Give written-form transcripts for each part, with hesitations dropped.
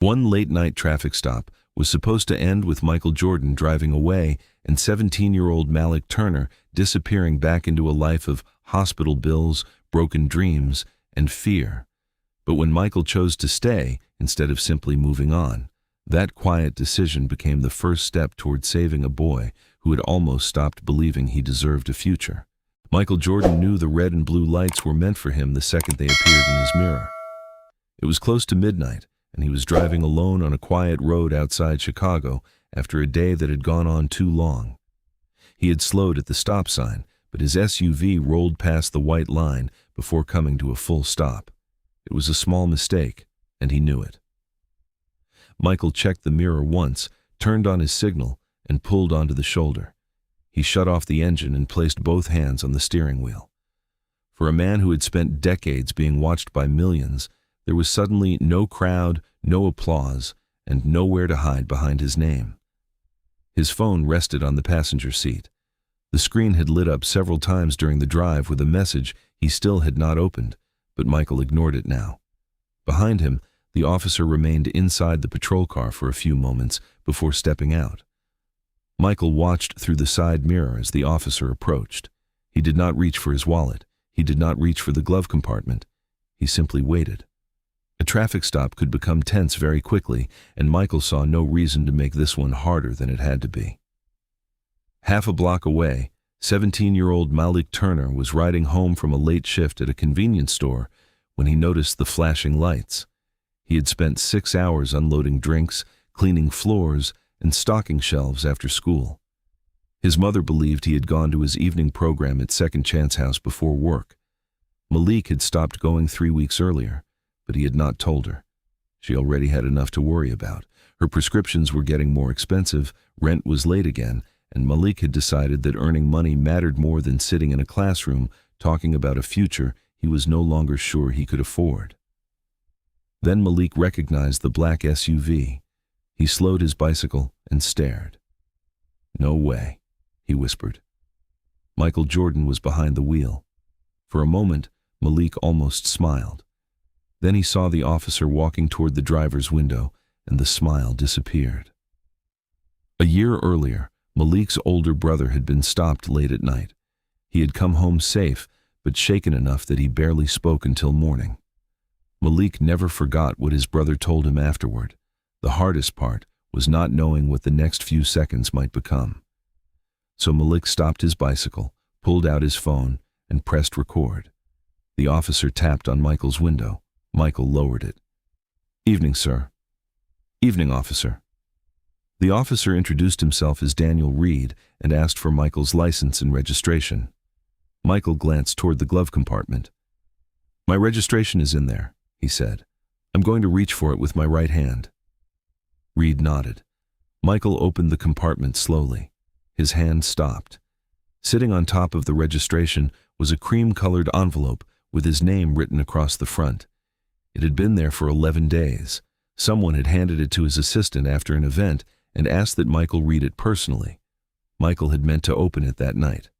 One late-night traffic stop was supposed to end with Michael Jordan driving away and 17-year-old Malik Turner disappearing back into a life of hospital bills, broken dreams, and fear. But when Michael chose to stay instead of simply moving on, that quiet decision became the first step toward saving a boy who had almost stopped believing he deserved a future. Michael Jordan knew the red and blue lights were meant for him the second they appeared in his mirror. It was close to midnight, and he was driving alone on a quiet road outside Chicago after a day that had gone on too long. He had slowed at the stop sign, but his SUV rolled past the white line before coming to a full stop. It was a small mistake, and he knew it. Michael checked the mirror once, turned on his signal, and pulled onto the shoulder. He shut off the engine and placed both hands on the steering wheel. For a man who had spent decades being watched by millions, there was suddenly no crowd, no applause, and nowhere to hide behind his name. His phone rested on the passenger seat. The screen had lit up several times during the drive with a message he still had not opened, but Michael ignored it now. Behind him, the officer remained inside the patrol car for a few moments before stepping out. Michael watched through the side mirror as the officer approached. He did not reach for his wallet. He did not reach for the glove compartment. He simply waited. A traffic stop could become tense very quickly, and Michael saw no reason to make this one harder than it had to be. Half a block away, 17-year-old Malik Turner was riding home from a late shift at a convenience store when he noticed the flashing lights. He had spent 6 hours unloading drinks, cleaning floors, and stocking shelves after school. His mother believed he had gone to his evening program at Second Chance House before work. Malik had stopped going 3 weeks earlier, but he had not told her. She already had enough to worry about. Her prescriptions were getting more expensive, rent was late again, and Malik had decided that earning money mattered more than sitting in a classroom talking about a future he was no longer sure he could afford. Then Malik recognized the black SUV. He slowed his bicycle and stared. "No way," he whispered. Michael Jordan was behind the wheel. For a moment, Malik almost smiled. Then he saw the officer walking toward the driver's window, and the smile disappeared. A year earlier, Malik's older brother had been stopped late at night. He had come home safe, but shaken enough that he barely spoke until morning. Malik never forgot what his brother told him afterward. The hardest part was not knowing what the next few seconds might become. So Malik stopped his bicycle, pulled out his phone, and pressed record. The officer tapped on Michael's window. Michael lowered it. "Evening, sir." "Evening, officer." The officer introduced himself as Daniel Reed and asked for Michael's license and registration. Michael glanced toward the glove compartment. "My registration is in there," he said. "I'm going to reach for it with my right hand." Reed nodded. Michael opened the compartment slowly. His hand stopped. Sitting on top of the registration was a cream-colored envelope with his name written across the front. It had been there for 11 days. Someone had handed it to his assistant after an event and asked that Michael read it personally. Michael had meant to open it that night.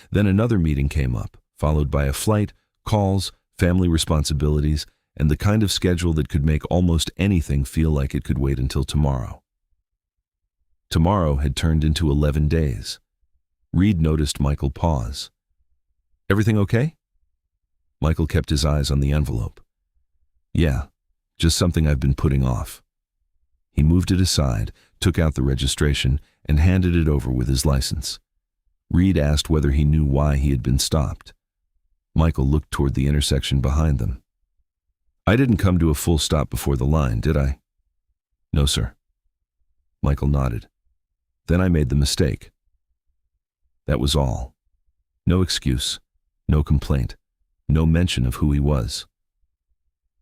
Then another meeting came up, followed by a flight, calls, family responsibilities, and the kind of schedule that could make almost anything feel like it could wait until tomorrow. Tomorrow had turned into 11 days. Reed noticed Michael pause. "Everything okay?" Michael kept his eyes on the envelope. "Yeah, just something I've been putting off." He moved it aside, took out the registration, and handed it over with his license. Reed asked whether he knew why he had been stopped. Michael looked toward the intersection behind them. "I didn't come to a full stop before the line, did I?" "No, sir." Michael nodded. "Then I made the mistake." That was all. No excuse, no complaint, no mention of who he was.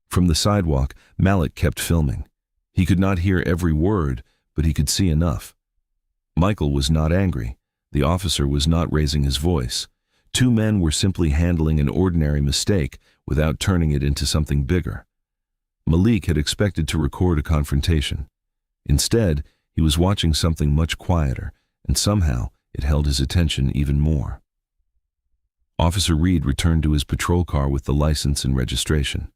From the sidewalk, Malik kept filming. He could not hear every word, but he could see enough. Michael was not angry. The officer was not raising his voice. Two men were simply handling an ordinary mistake without turning it into something bigger. Malik had expected to record a confrontation. Instead, he was watching something much quieter, and somehow it held his attention even more. Officer Reed returned to his patrol car with the license and registration.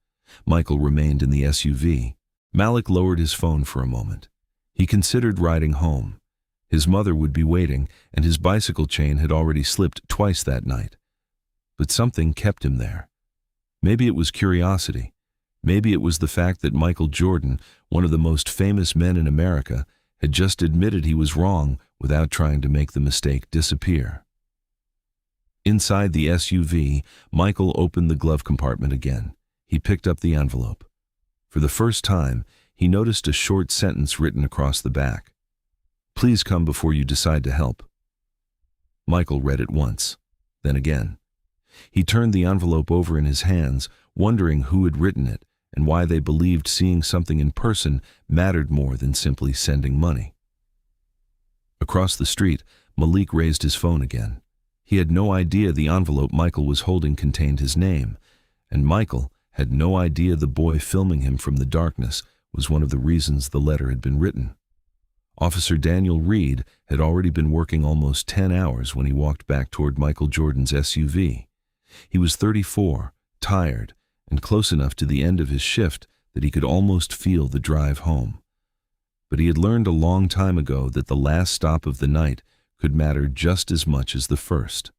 Michael remained in the SUV. Malik lowered his phone for a moment. He considered riding home. His mother would be waiting, and his bicycle chain had already slipped twice that night. But something kept him there. Maybe it was curiosity. Maybe it was the fact that Michael Jordan, one of the most famous men in America, had just admitted he was wrong without trying to make the mistake disappear. Inside the SUV, Michael opened the glove compartment again. He picked up the envelope. For the first time, he noticed a short sentence written across the back. "Please come before you decide to help." Michael read it once, then again. He turned the envelope over in his hands, wondering who had written it and why they believed seeing something in person mattered more than simply sending money. Across the street, Malik raised his phone again. He had no idea the envelope Michael was holding contained his name, and Michael had no idea the boy filming him from the darkness was one of the reasons the letter had been written. Officer Daniel Reed had already been working almost 10 hours when he walked back toward Michael Jordan's SUV. He was 34, tired, and close enough to the end of his shift that he could almost feel the drive home. But he had learned a long time ago that the last stop of the night could matter just as much as the first.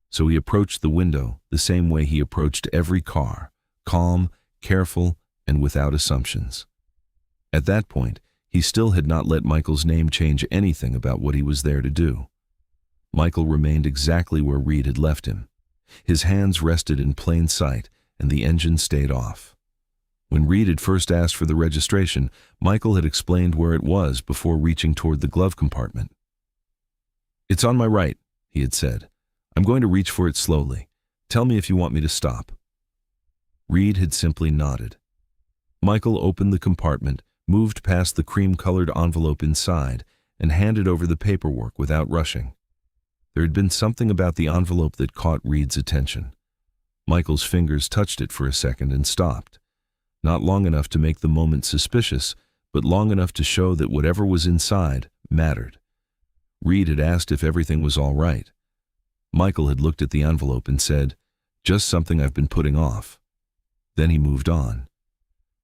So he approached the window the same way he approached every car, calm, careful, and without assumptions. At that point, he still had not let Michael's name change anything about what he was there to do. Michael remained exactly where Reed had left him. His hands rested in plain sight, and the engine stayed off. When Reed had first asked for the registration, Michael had explained where it was before reaching toward the glove compartment. "It's on my right," he had said. "I'm going to reach for it slowly. Tell me if you want me to stop." Reed had simply nodded. Michael opened the compartment, moved past the cream-colored envelope inside, and handed over the paperwork without rushing. There had been something about the envelope that caught Reed's attention. Michael's fingers touched it for a second and stopped. Not long enough to make the moment suspicious, but long enough to show that whatever was inside mattered. Reed had asked if everything was all right. Michael had looked at the envelope and said, "Just something I've been putting off." Then he moved on.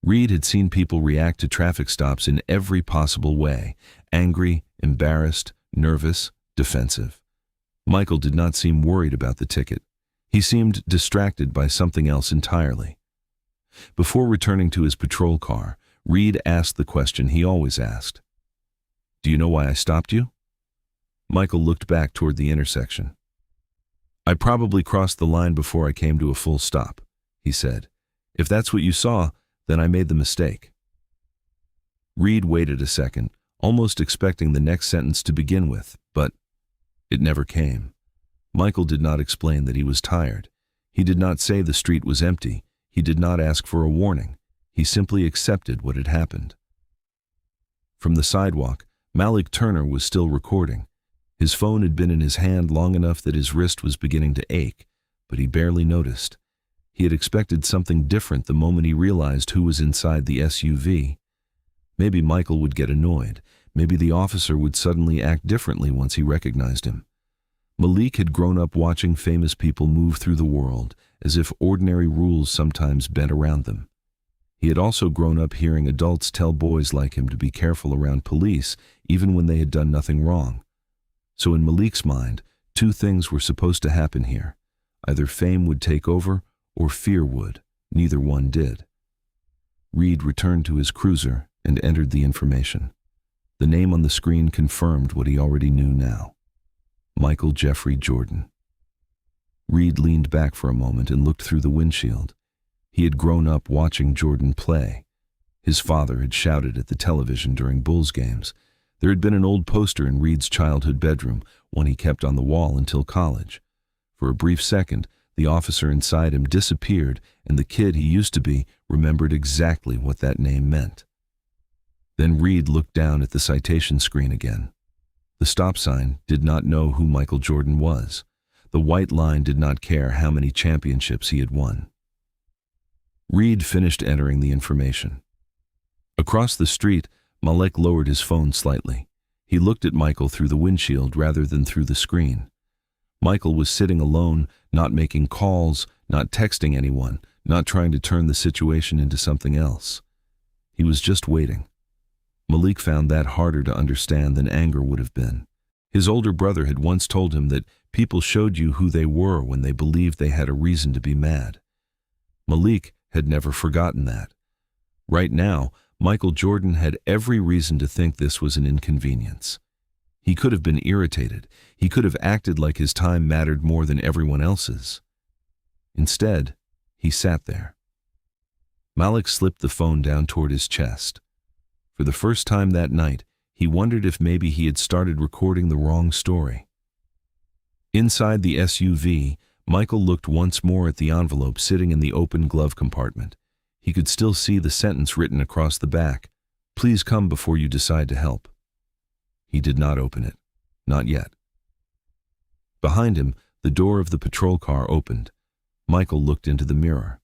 Reed had seen people react to traffic stops in every possible way: angry, embarrassed, nervous, defensive. Michael did not seem worried about the ticket. He seemed distracted by something else entirely. Before returning to his patrol car, Reed asked the question he always asked. "Do you know why I stopped you?" Michael looked back toward the intersection. "I probably crossed the line before I came to a full stop," he said. "If that's what you saw, then I made the mistake." Reed waited a second, almost expecting the next sentence to begin with, but it never came. Michael did not explain that he was tired. He did not say the street was empty. He did not ask for a warning. He simply accepted what had happened. From the sidewalk, Malik Turner was still recording. His phone had been in his hand long enough that his wrist was beginning to ache, but he barely noticed. He had expected something different the moment he realized who was inside the SUV. Maybe Michael would get annoyed. Maybe the officer would suddenly act differently once he recognized him. Malik had grown up watching famous people move through the world, as if ordinary rules sometimes bent around them. He had also grown up hearing adults tell boys like him to be careful around police, even when they had done nothing wrong. So in Malik's mind, two things were supposed to happen here. Either fame would take over, or fear would. Neither one did. Reed returned to his cruiser and entered the information. The name on the screen confirmed what he already knew now: Michael Jeffrey Jordan. Reed leaned back for a moment and looked through the windshield. He had grown up watching Jordan play. His father had shouted at the television during Bulls games. There had been an old poster in Reed's childhood bedroom, one he kept on the wall until college. For a brief second, the officer inside him disappeared, and the kid he used to be remembered exactly what that name meant. Then Reed looked down at the citation screen again. The stop sign did not know who Michael Jordan was. The white line did not care how many championships he had won. Reed finished entering the information. Across the street, Malik lowered his phone slightly. He looked at Michael through the windshield rather than through the screen. Michael was sitting alone, not making calls, not texting anyone, not trying to turn the situation into something else. He was just waiting. Malik found that harder to understand than anger would have been. His older brother had once told him that people showed you who they were when they believed they had a reason to be mad. Malik had never forgotten that. Right now, Michael Jordan had every reason to think this was an inconvenience. He could have been irritated. He could have acted like his time mattered more than everyone else's. Instead, he sat there. Malik slipped the phone down toward his chest. For the first time that night, he wondered if maybe he had started recording the wrong story. Inside the SUV, Michael looked once more at the envelope sitting in the open glove compartment. He could still see the sentence written across the back, "Please come before you decide to help." He did not open it. Not yet. Behind him, the door of the patrol car opened. Michael looked into the mirror.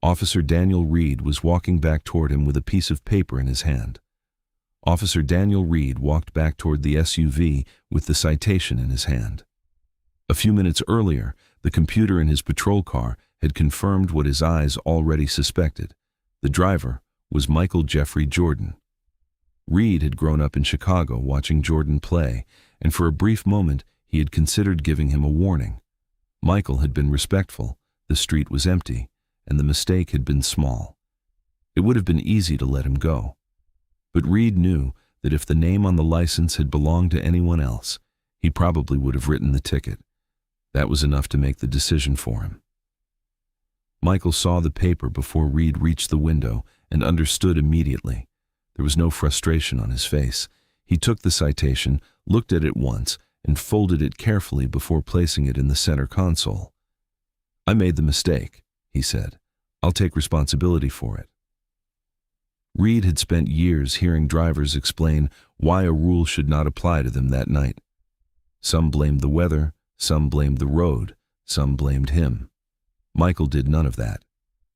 Officer Daniel Reed was walking back toward him with a piece of paper in his hand. Officer Daniel Reed walked back toward the SUV with the citation in his hand. A few minutes earlier, the computer in his patrol car had confirmed what his eyes already suspected. The driver was Michael Jeffrey Jordan. Reed had grown up in Chicago watching Jordan play, and for a brief moment he had considered giving him a warning. Michael had been respectful, the street was empty, and the mistake had been small. It would have been easy to let him go. But Reed knew that if the name on the license had belonged to anyone else, he probably would have written the ticket. That was enough to make the decision for him. Michael saw the paper before Reed reached the window and understood immediately. There was no frustration on his face. He took the citation, looked at it once, and folded it carefully before placing it in the center console. "I made the mistake," he said. "I'll take responsibility for it." Reed had spent years hearing drivers explain why a rule should not apply to them that night. Some blamed the weather, some blamed the road, some blamed him. Michael did none of that.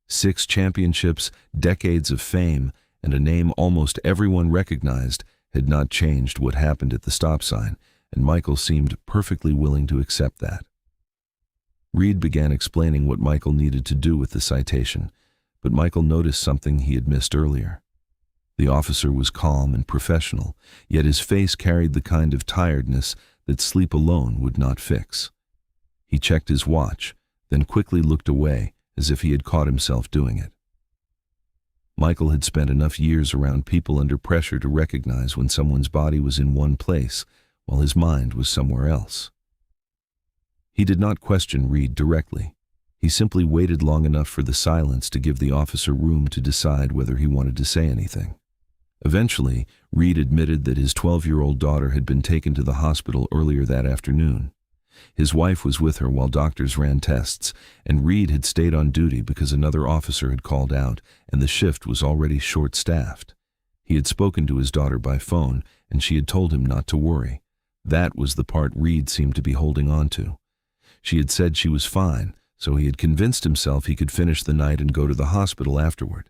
6 championships, decades of fame, and a name almost everyone recognized had not changed what happened at the stop sign, and Michael seemed perfectly willing to accept that. Reed began explaining what Michael needed to do with the citation, but Michael noticed something he had missed earlier. The officer was calm and professional, yet his face carried the kind of tiredness that sleep alone would not fix. He checked his watch, then quickly looked away as if he had caught himself doing it. Michael had spent enough years around people under pressure to recognize when someone's body was in one place while his mind was somewhere else. He did not question Reed directly. He simply waited long enough for the silence to give the officer room to decide whether he wanted to say anything. Eventually, Reed admitted that his 12-year-old daughter had been taken to the hospital earlier that afternoon. His wife was with her while doctors ran tests, and Reed had stayed on duty because another officer had called out, and the shift was already short-staffed. He had spoken to his daughter by phone, and she had told him not to worry. That was the part Reed seemed to be holding on to. She had said she was fine, so he had convinced himself he could finish the night and go to the hospital afterward.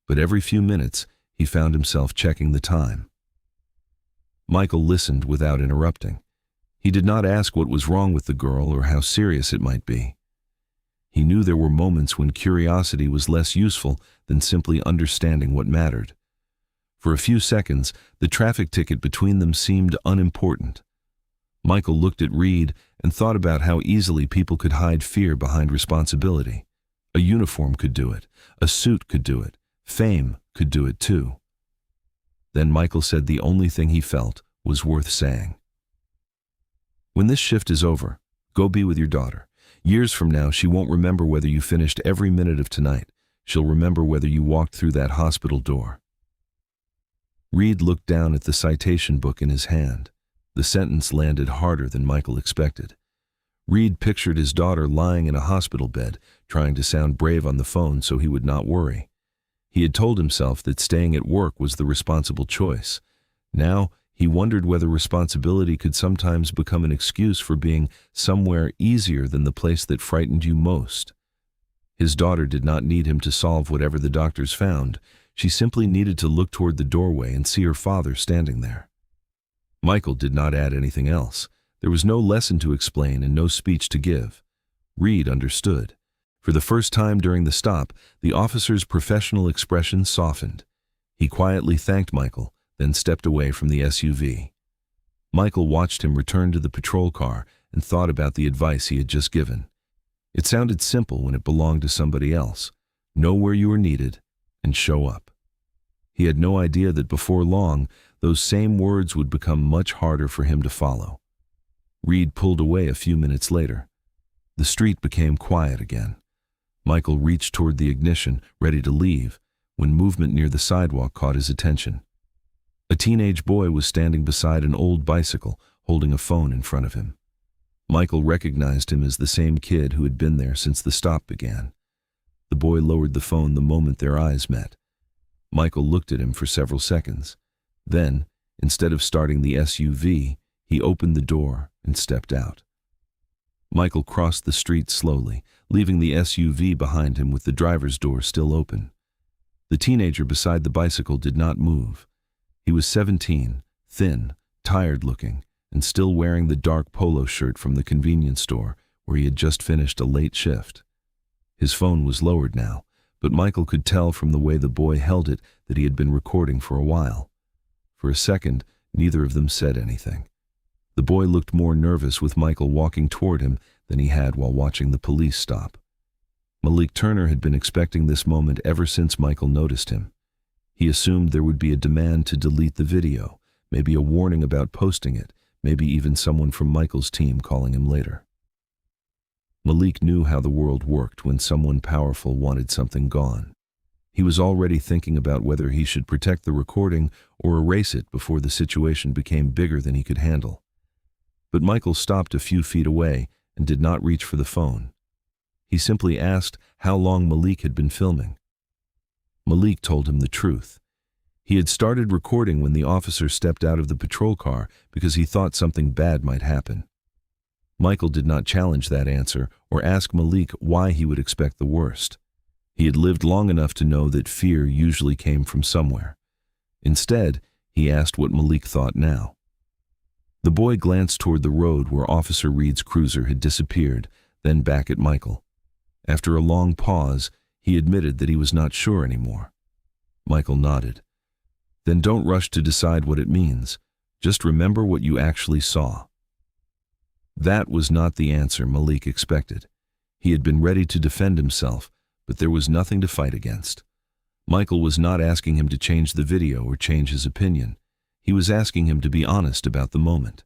But every few minutes, he found himself checking the time. Michael listened without interrupting. He did not ask what was wrong with the girl or how serious it might be. He knew there were moments when curiosity was less useful than simply understanding what mattered. For a few seconds, the traffic ticket between them seemed unimportant. Michael looked at Reed and thought about how easily people could hide fear behind responsibility. A uniform could do it. A suit could do it. Fame could do it too. Then Michael said the only thing he felt was worth saying. "When this shift is over, go be with your daughter. Years from now, she won't remember whether you finished every minute of tonight. She'll remember whether you walked through that hospital door." Reed looked down at the citation book in his hand. The sentence landed harder than Michael expected. Reed pictured his daughter lying in a hospital bed, trying to sound brave on the phone so he would not worry. He had told himself that staying at work was the responsible choice. Now, he wondered whether responsibility could sometimes become an excuse for being somewhere easier than the place that frightened you most. His daughter did not need him to solve whatever the doctors found. She simply needed to look toward the doorway and see her father standing there. Michael did not add anything else. There was no lesson to explain and no speech to give. Reed understood. For the first time during the stop, the officer's professional expression softened. He quietly thanked Michael, then stepped away from the SUV. Michael watched him return to the patrol car and thought about the advice he had just given. It sounded simple when it belonged to somebody else. Know where you are needed and show up. He had no idea that before long, those same words would become much harder for him to follow. Reed pulled away a few minutes later. The street became quiet again. Michael reached toward the ignition, ready to leave, when movement near the sidewalk caught his attention. A teenage boy was standing beside an old bicycle, holding a phone in front of him. Michael recognized him as the same kid who had been there since the stop began. The boy lowered the phone the moment their eyes met. Michael looked at him for several seconds. Then, instead of starting the SUV, he opened the door and stepped out. Michael crossed the street slowly, leaving the SUV behind him with the driver's door still open. The teenager beside the bicycle did not move. He was 17, thin, tired-looking, and still wearing the dark polo shirt from the convenience store where he had just finished a late shift. His phone was lowered now, but Michael could tell from the way the boy held it that he had been recording for a while. For a second, neither of them said anything. The boy looked more nervous with Michael walking toward him than he had while watching the police stop. Malik Turner had been expecting this moment ever since Michael noticed him. He assumed there would be a demand to delete the video, maybe a warning about posting it, maybe even someone from Michael's team calling him later. Malik knew how the world worked when someone powerful wanted something gone. He was already thinking about whether he should protect the recording or erase it before the situation became bigger than he could handle. But Michael stopped a few feet away and did not reach for the phone. He simply asked how long Malik had been filming. Malik told him the truth. He had started recording when the officer stepped out of the patrol car because he thought something bad might happen. Michael did not challenge that answer or ask Malik why he would expect the worst. He had lived long enough to know that fear usually came from somewhere. Instead, he asked what Malik thought now. The boy glanced toward the road where Officer Reed's cruiser had disappeared, then back at Michael. After a long pause, he admitted that he was not sure anymore. Michael nodded. Then don't rush to decide what it means. Just remember what you actually saw. That was not the answer Malik expected. He had been ready to defend himself, but there was nothing to fight against. Michael was not asking him to change the video or change his opinion. He was asking him to be honest about the moment.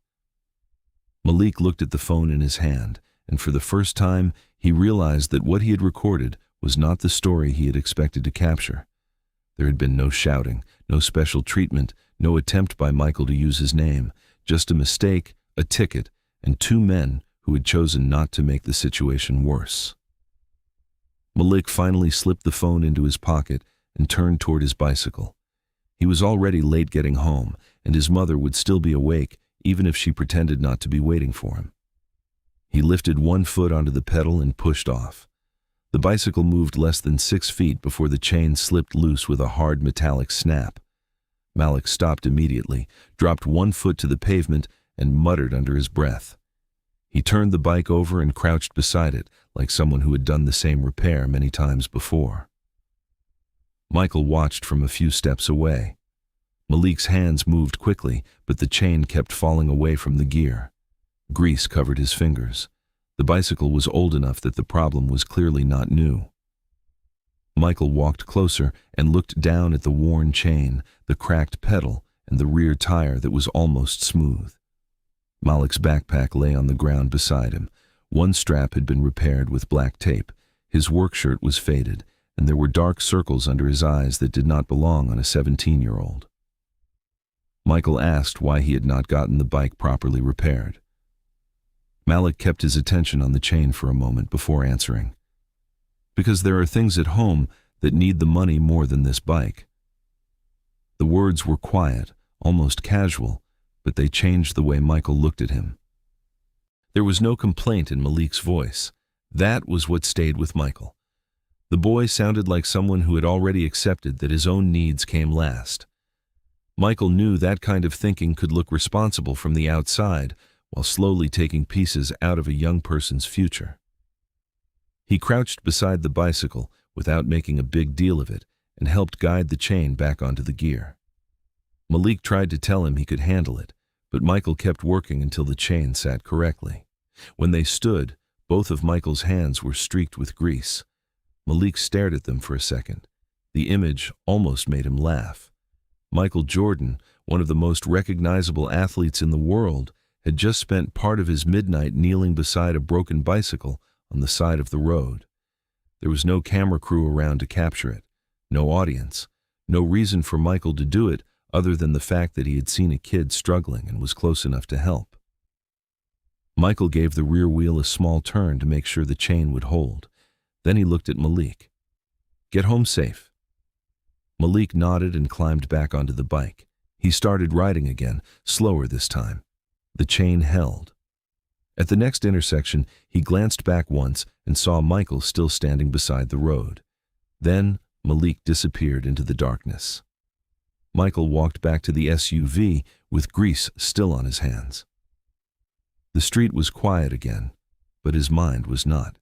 Malik looked at the phone in his hand, and for the first time, he realized that what he had recorded was not the story he had expected to capture. There had been no shouting, no special treatment, no attempt by Michael to use his name, just a mistake, a ticket, and two men who had chosen not to make the situation worse. Malik finally slipped the phone into his pocket and turned toward his bicycle. He was already late getting home, and his mother would still be awake even if she pretended not to be waiting for him. He lifted one foot onto the pedal and pushed off. The bicycle moved less than 6 feet before the chain slipped loose with a hard metallic snap. Malik stopped immediately, dropped one foot to the pavement, and muttered under his breath. He turned the bike over and crouched beside it, like someone who had done the same repair many times before. Michael watched from a few steps away. Malik's hands moved quickly, but the chain kept falling away from the gear. Grease covered his fingers. The bicycle was old enough that the problem was clearly not new. Michael walked closer and looked down at the worn chain, the cracked pedal, and the rear tire that was almost smooth. Malik's backpack lay on the ground beside him. One strap had been repaired with black tape. His work shirt was faded, and there were dark circles under his eyes that did not belong on a 17-year-old. Michael asked why he had not gotten the bike properly repaired. Malik kept his attention on the chain for a moment before answering. Because there are things at home that need the money more than this bike. The words were quiet, almost casual, but they changed the way Michael looked at him. There was no complaint in Malik's voice. That was what stayed with Michael. The boy sounded like someone who had already accepted that his own needs came last. Michael knew that kind of thinking could look responsible from the outside, while slowly taking pieces out of a young person's future. He crouched beside the bicycle without making a big deal of it and helped guide the chain back onto the gear. Malik tried to tell him he could handle it, but Michael kept working until the chain sat correctly. When they stood, both of Michael's hands were streaked with grease. Malik stared at them for a second. The image almost made him laugh. Michael Jordan, one of the most recognizable athletes in the world, had just spent part of his midnight kneeling beside a broken bicycle on the side of the road. There was no camera crew around to capture it, no audience, no reason for Michael to do it other than the fact that he had seen a kid struggling and was close enough to help. Michael gave the rear wheel a small turn to make sure the chain would hold. Then he looked at Malik. "Get home safe." Malik nodded and climbed back onto the bike. He started riding again, slower this time. The chain held. At the next intersection, he glanced back once and saw Michael still standing beside the road. Then Malik disappeared into the darkness. Michael walked back to the SUV with grease still on his hands. The street was quiet again, but his mind was not.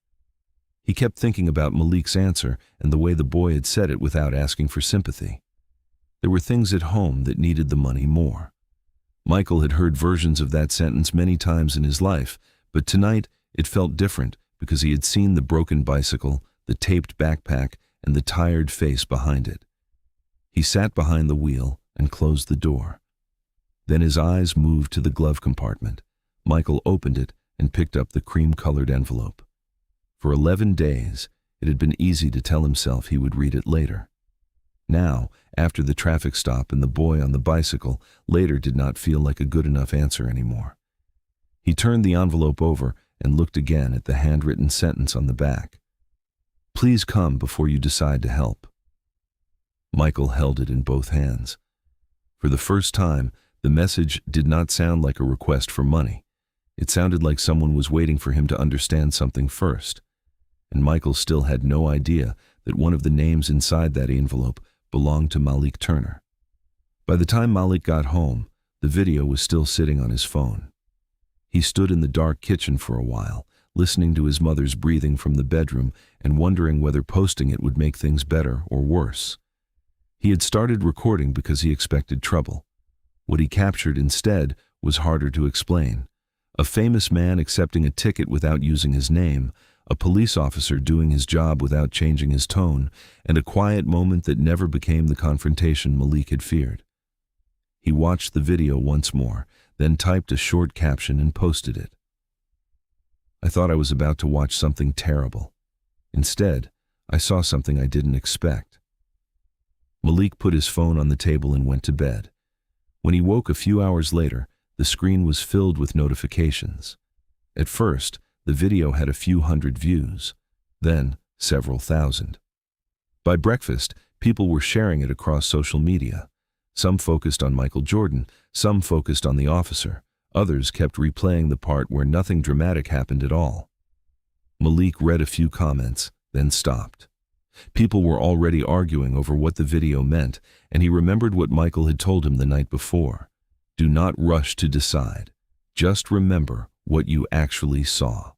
He kept thinking about Malik's answer and the way the boy had said it without asking for sympathy. There were things at home that needed the money more. Michael had heard versions of that sentence many times in his life, but tonight it felt different because he had seen the broken bicycle, the taped backpack, and the tired face behind it. He sat behind the wheel and closed the door. Then his eyes moved to the glove compartment. Michael opened it and picked up the cream-colored envelope. For 11 days, it had been easy to tell himself he would read it later. Now, after the traffic stop and the boy on the bicycle, later did not feel like a good enough answer anymore. He turned the envelope over and looked again at the handwritten sentence on the back. "Please come before you decide to help." Michael held it in both hands. For the first time, the message did not sound like a request for money. It sounded like someone was waiting for him to understand something first. And Michael still had no idea that one of the names inside that envelope belonged to Malik Turner. By the time Malik got home, the video was still sitting on his phone. He stood in the dark kitchen for a while, listening to his mother's breathing from the bedroom and wondering whether posting it would make things better or worse. He had started recording because he expected trouble. What he captured instead was harder to explain. A famous man accepting a ticket without using his name, a police officer doing his job without changing his tone, and a quiet moment that never became the confrontation Malik had feared. He watched the video once more, then typed a short caption and posted it. "I thought I was about to watch something terrible. Instead, I saw something I didn't expect." Malik put his phone on the table and went to bed. When he woke a few hours later, the screen was filled with notifications. At first, the video had a few hundred views, then several thousand. By breakfast, people were sharing it across social media. Some focused on Michael Jordan, some focused on the officer, others kept replaying the part where nothing dramatic happened at all. Malik read a few comments, then stopped. People were already arguing over what the video meant, and he remembered what Michael had told him the night before. Do not rush to decide. Just remember what you actually saw.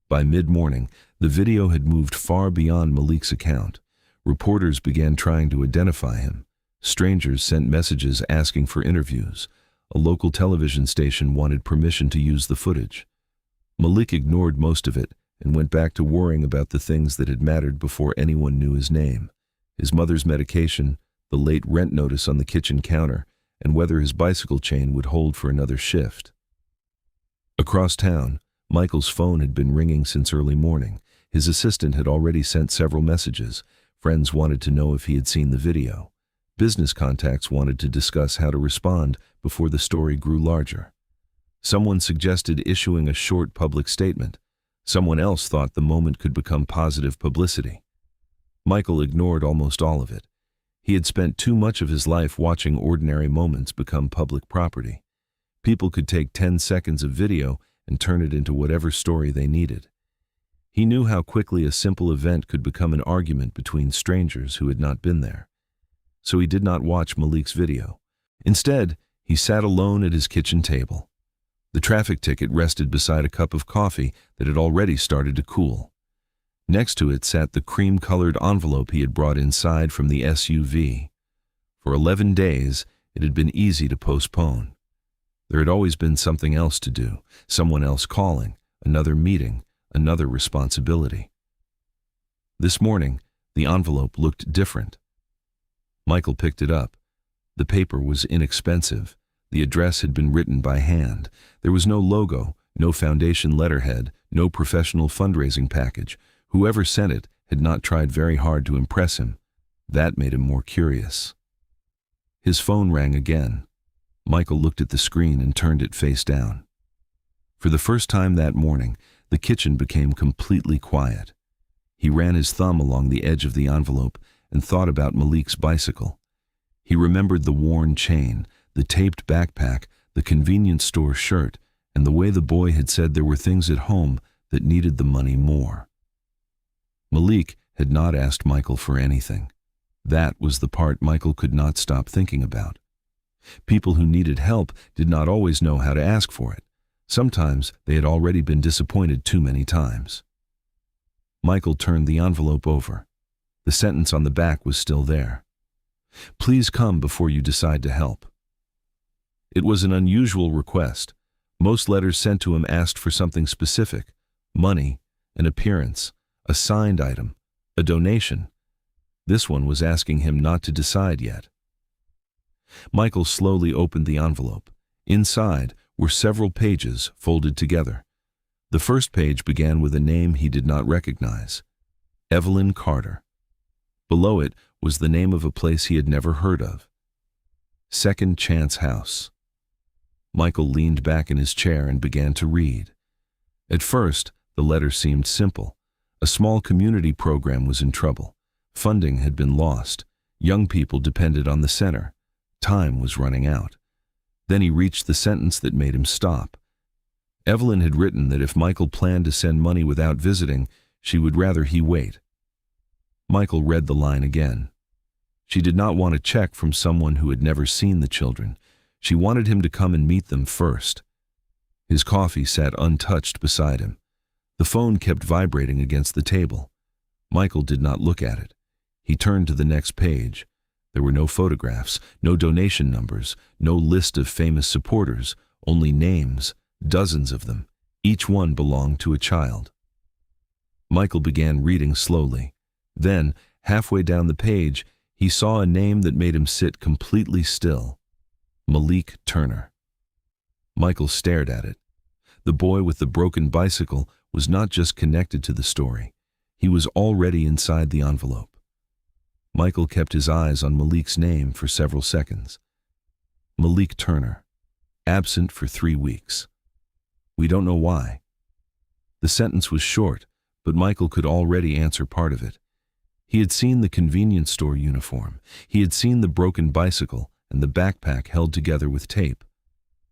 By mid-morning, the video had moved far beyond Malik's account. Reporters began trying to identify him. Strangers sent messages asking for interviews. A local television station wanted permission to use the footage. Malik ignored most of it and went back to worrying about the things that had mattered before anyone knew his name: his mother's medication, the late rent notice on the kitchen counter, and whether his bicycle chain would hold for another shift. Across town, Michael's phone had been ringing since early morning. His assistant had already sent several messages. Friends wanted to know if he had seen the video. Business contacts wanted to discuss how to respond before the story grew larger. Someone suggested issuing a short public statement. Someone else thought the moment could become positive publicity. Michael ignored almost all of it. He had spent too much of his life watching ordinary moments become public property. People could take 10 seconds of video and turn it into whatever story they needed. He knew how quickly a simple event could become an argument between strangers who had not been there. So he did not watch Malik's video. Instead, he sat alone at his kitchen table. The traffic ticket rested beside a cup of coffee that had already started to cool. Next to it sat the cream-colored envelope he had brought inside from the SUV. For 11 days, it had been easy to postpone. There had always been something else to do, someone else calling, another meeting, another responsibility. This morning, the envelope looked different. Michael picked it up. The paper was inexpensive. The address had been written by hand. There was no logo, no foundation letterhead, no professional fundraising package. Whoever sent it had not tried very hard to impress him. That made him more curious. His phone rang again. Michael looked at the screen and turned it face down. For the first time that morning, the kitchen became completely quiet. He ran his thumb along the edge of the envelope and thought about Malik's bicycle. He remembered the worn chain, the taped backpack, the convenience store shirt, and the way the boy had said there were things at home that needed the money more. Malik had not asked Michael for anything. That was the part Michael could not stop thinking about. People who needed help did not always know how to ask for it. Sometimes they had already been disappointed too many times. Michael turned the envelope over. The sentence on the back was still there. Please come before you decide to help. It was an unusual request. Most letters sent to him asked for something specific: money, an appearance, a signed item, a donation. This one was asking him not to decide yet. Michael slowly opened the envelope. Inside were several pages folded together. The first page began with a name he did not recognize: Evelyn Carter. Below it was the name of a place he had never heard of: Second Chance House. Michael leaned back in his chair and began to read. At first, the letter seemed simple. A small community program was in trouble. Funding had been lost. Young people depended on the center. Time was running out. Then he reached the sentence that made him stop. Evelyn had written that if Michael planned to send money without visiting, she would rather he wait. Michael read the line again. She did not want a check from someone who had never seen the children. She wanted him to come and meet them first. His coffee sat untouched beside him. The phone kept vibrating against the table. Michael did not look at it. He turned to the next page. There were no photographs, no donation numbers, no list of famous supporters, only names, dozens of them. Each one belonged to a child. Michael began reading slowly. Then, halfway down the page, he saw a name that made him sit completely still: Malik Turner. Michael stared at it. The boy with the broken bicycle was not just connected to the story. He was already inside the envelope. Michael kept his eyes on Malik's name for several seconds. Malik Turner, absent for 3 weeks. We don't know why. The sentence was short, but Michael could already answer part of it. He had seen the convenience store uniform. He had seen the broken bicycle and the backpack held together with tape.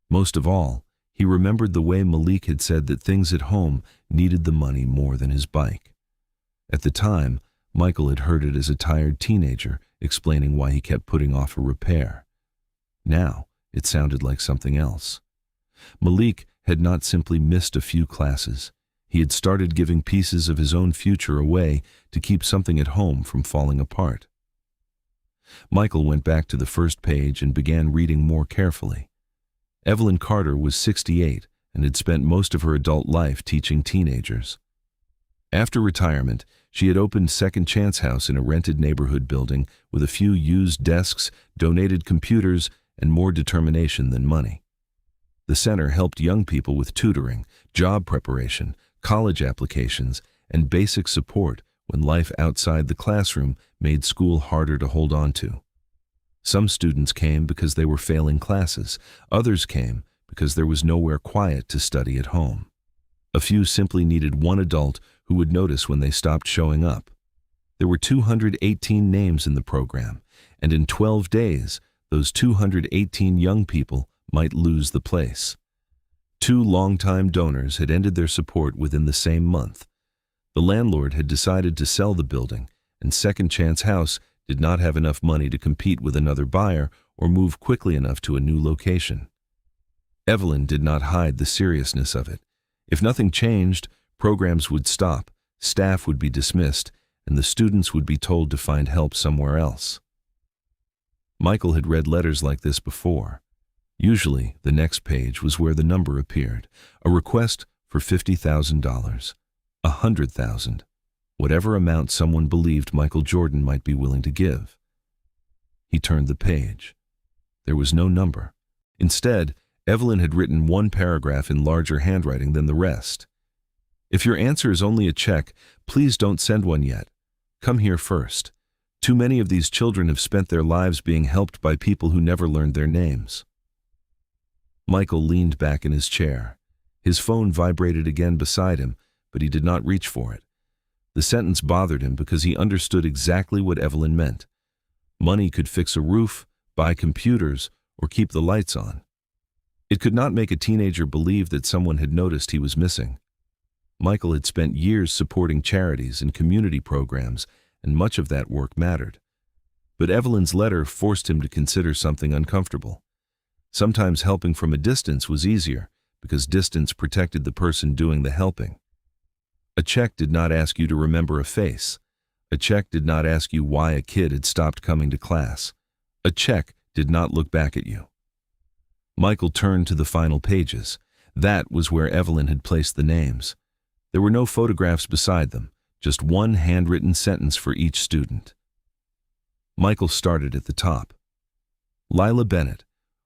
Most of all, he remembered the way Malik had said that things at home needed the money more than his bike. At the time, Michael had heard it as a tired teenager explaining why he kept putting off a repair. Now, it sounded like something else. Malik had not simply missed a few classes. He had started giving pieces of his own future away to keep something at home from falling apart. Michael went back to the first page and began reading more carefully. Evelyn Carter was 68 and had spent most of her adult life teaching teenagers. After retirement, she had opened Second Chance House in a rented neighborhood building with a few used desks, donated computers, and more determination than money. The center helped young people with tutoring, job preparation, college applications, and basic support when life outside the classroom made school harder to hold on to. Some students came because they were failing classes. Others came because there was nowhere quiet to study at home. A few simply needed one adult who would notice when they stopped showing up. There were 218 names in the program, and in 12 days, those 218 young people might lose the place. 2 longtime donors had ended their support within the same month. The landlord had decided to sell the building, and Second Chance House did not have enough money to compete with another buyer or move quickly enough to a new location. Evelyn did not hide the seriousness of it. If nothing changed, programs would stop, staff would be dismissed, and the students would be told to find help somewhere else. Michael had read letters like this before. Usually, the next page was where the number appeared, a request for $50,000, $100,000, whatever amount someone believed Michael Jordan might be willing to give. He turned the page. There was no number. Instead, Evelyn had written one paragraph in larger handwriting than the rest. If your answer is only a check, please don't send one yet. Come here first. Too many of these children have spent their lives being helped by people who never learned their names. Michael leaned back in his chair. His phone vibrated again beside him, but he did not reach for it. The sentence bothered him because he understood exactly what Evelyn meant. Money could fix a roof, buy computers, or keep the lights on. It could not make a teenager believe that someone had noticed he was missing. Michael had spent years supporting charities and community programs, and much of that work mattered. But Evelyn's letter forced him to consider something uncomfortable. Sometimes helping from a distance was easier, because distance protected the person doing the helping. A check did not ask you to remember a face. A check did not ask you why a kid had stopped coming to class. A check did not look back at you. Michael turned to the final pages. That was where Evelyn had placed the names. There were no photographs beside them, just one handwritten sentence for each student. Michael started at the top. Lila Bennett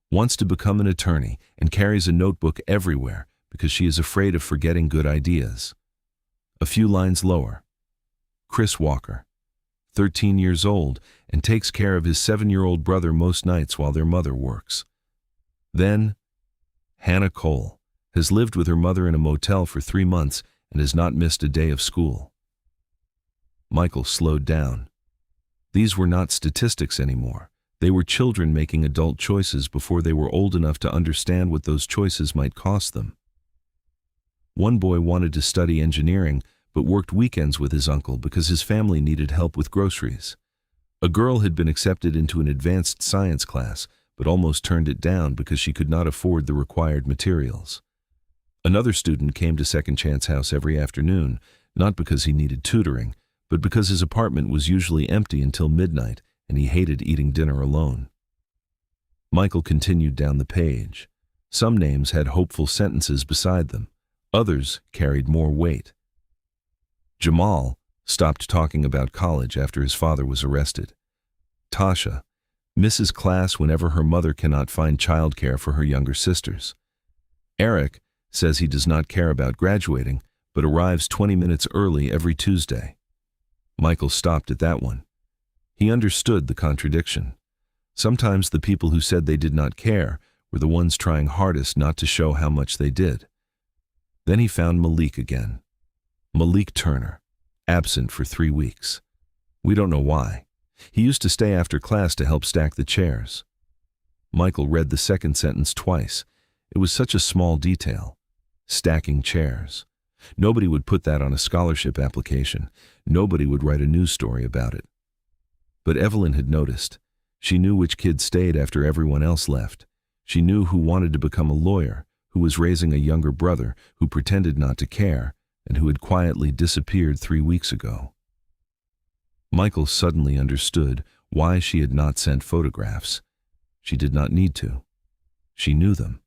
wants to become an attorney and carries a notebook everywhere because she is afraid of forgetting good ideas. A few lines lower. Chris Walker, 13 years old, and takes care of his 7-year-old brother most nights while their mother works. Then, Hannah Cole has lived with her mother in a motel for 3 months and has not missed a day of school. Michael slowed down. These were not statistics anymore. They were children making adult choices before they were old enough to understand what those choices might cost them. One boy wanted to study engineering, but worked weekends with his uncle because his family needed help with groceries. A girl had been accepted into an advanced science class, but almost turned it down because she could not afford the required materials. Another student came to Second Chance House every afternoon, not because he needed tutoring, but because his apartment was usually empty until midnight, and he hated eating dinner alone. Michael continued down the page. Some names had hopeful sentences beside them. Others carried more weight. Jamal stopped talking about college after his father was arrested. Tasha misses class whenever her mother cannot find childcare for her younger sisters. Eric says he does not care about graduating, but arrives 20 minutes early every Tuesday. Michael stopped at that one. He understood the contradiction. Sometimes the people who said they did not care were the ones trying hardest not to show how much they did. Then he found Malik again. Malik Turner, absent for 3 weeks. We don't know why. He used to stay after class to help stack the chairs. Michael read the second sentence twice. It was such a small detail. Stacking chairs. Nobody would put that on a scholarship application. Nobody would write a news story about it. But Evelyn had noticed. She knew which kid stayed after everyone else left. She knew who wanted to become a lawyer, who was raising a younger brother, who pretended not to care, and who had quietly disappeared 3 weeks ago. Michael suddenly understood why she had not sent photographs. She did not need to. She knew them.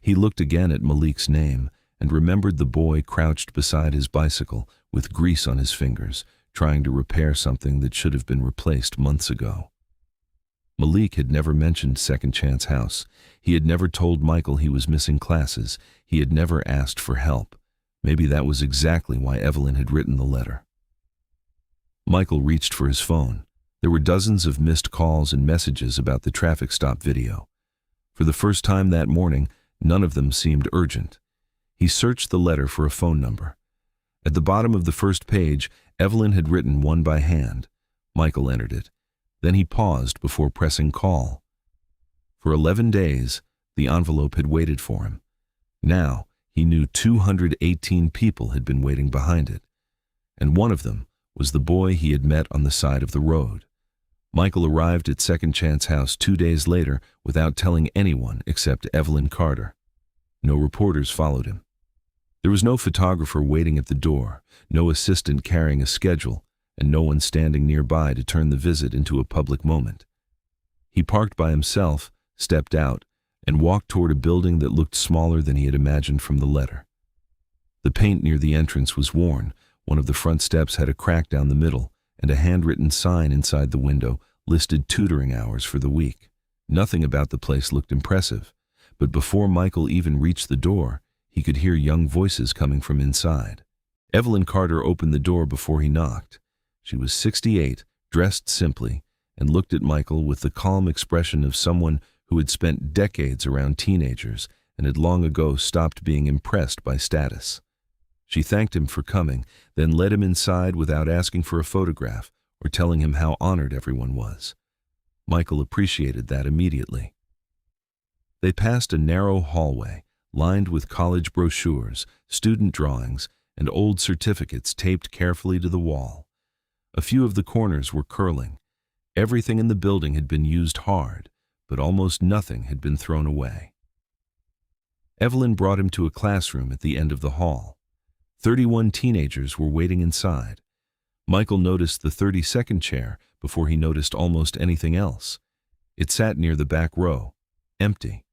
He looked again at Malik's name and remembered the boy crouched beside his bicycle with grease on his fingers, trying to repair something that should have been replaced months ago. Malik had never mentioned Second Chance House. He had never told Michael he was missing classes. He had never asked for help. Maybe that was exactly why Evelyn had written the letter. Michael reached for his phone. There were dozens of missed calls and messages about the traffic stop video. For the first time that morning, none of them seemed urgent. He searched the letter for a phone number. At the bottom of the first page, Evelyn had written one by hand. Michael entered it. Then he paused before pressing call. For 11 days, the envelope had waited for him. Now, he knew 218 people had been waiting behind it. And one of them was the boy he had met on the side of the road. Michael arrived at Second Chance House 2 days later without telling anyone except Evelyn Carter. No reporters followed him. There was no photographer waiting at the door, no assistant carrying a schedule, and no one standing nearby to turn the visit into a public moment. He parked by himself, stepped out, and walked toward a building that looked smaller than he had imagined from the letter. The paint near the entrance was worn, one of the front steps had a crack down the middle, and a handwritten sign inside the window listed tutoring hours for the week. Nothing about the place looked impressive, but before Michael even reached the door, he could hear young voices coming from inside. Evelyn Carter opened the door before he knocked. She was 68, dressed simply, and looked at Michael with the calm expression of someone who had spent decades around teenagers and had long ago stopped being impressed by status. She thanked him for coming, then led him inside without asking for a photograph or telling him how honored everyone was. Michael appreciated that immediately. They passed a narrow hallway, lined with college brochures, student drawings, and old certificates taped carefully to the wall. A few of the corners were curling. Everything in the building had been used hard, but almost nothing had been thrown away. Evelyn brought him to a classroom at the end of the hall. 31 teenagers were waiting inside. Michael noticed the 32nd chair before he noticed almost anything else. It sat near the back row, empty.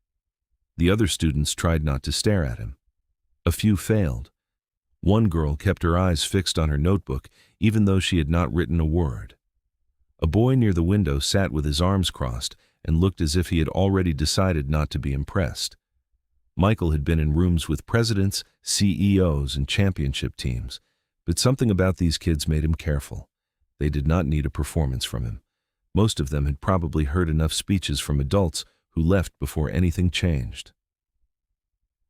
The other students tried not to stare at him. A few failed. One girl kept her eyes fixed on her notebook, even though she had not written a word. A boy near the window sat with his arms crossed and looked as if he had already decided not to be impressed. Michael had been in rooms with presidents, CEOs, and championship teams, but something about these kids made him careful. They did not need a performance from him. Most of them had probably heard enough speeches from adults who left before anything changed.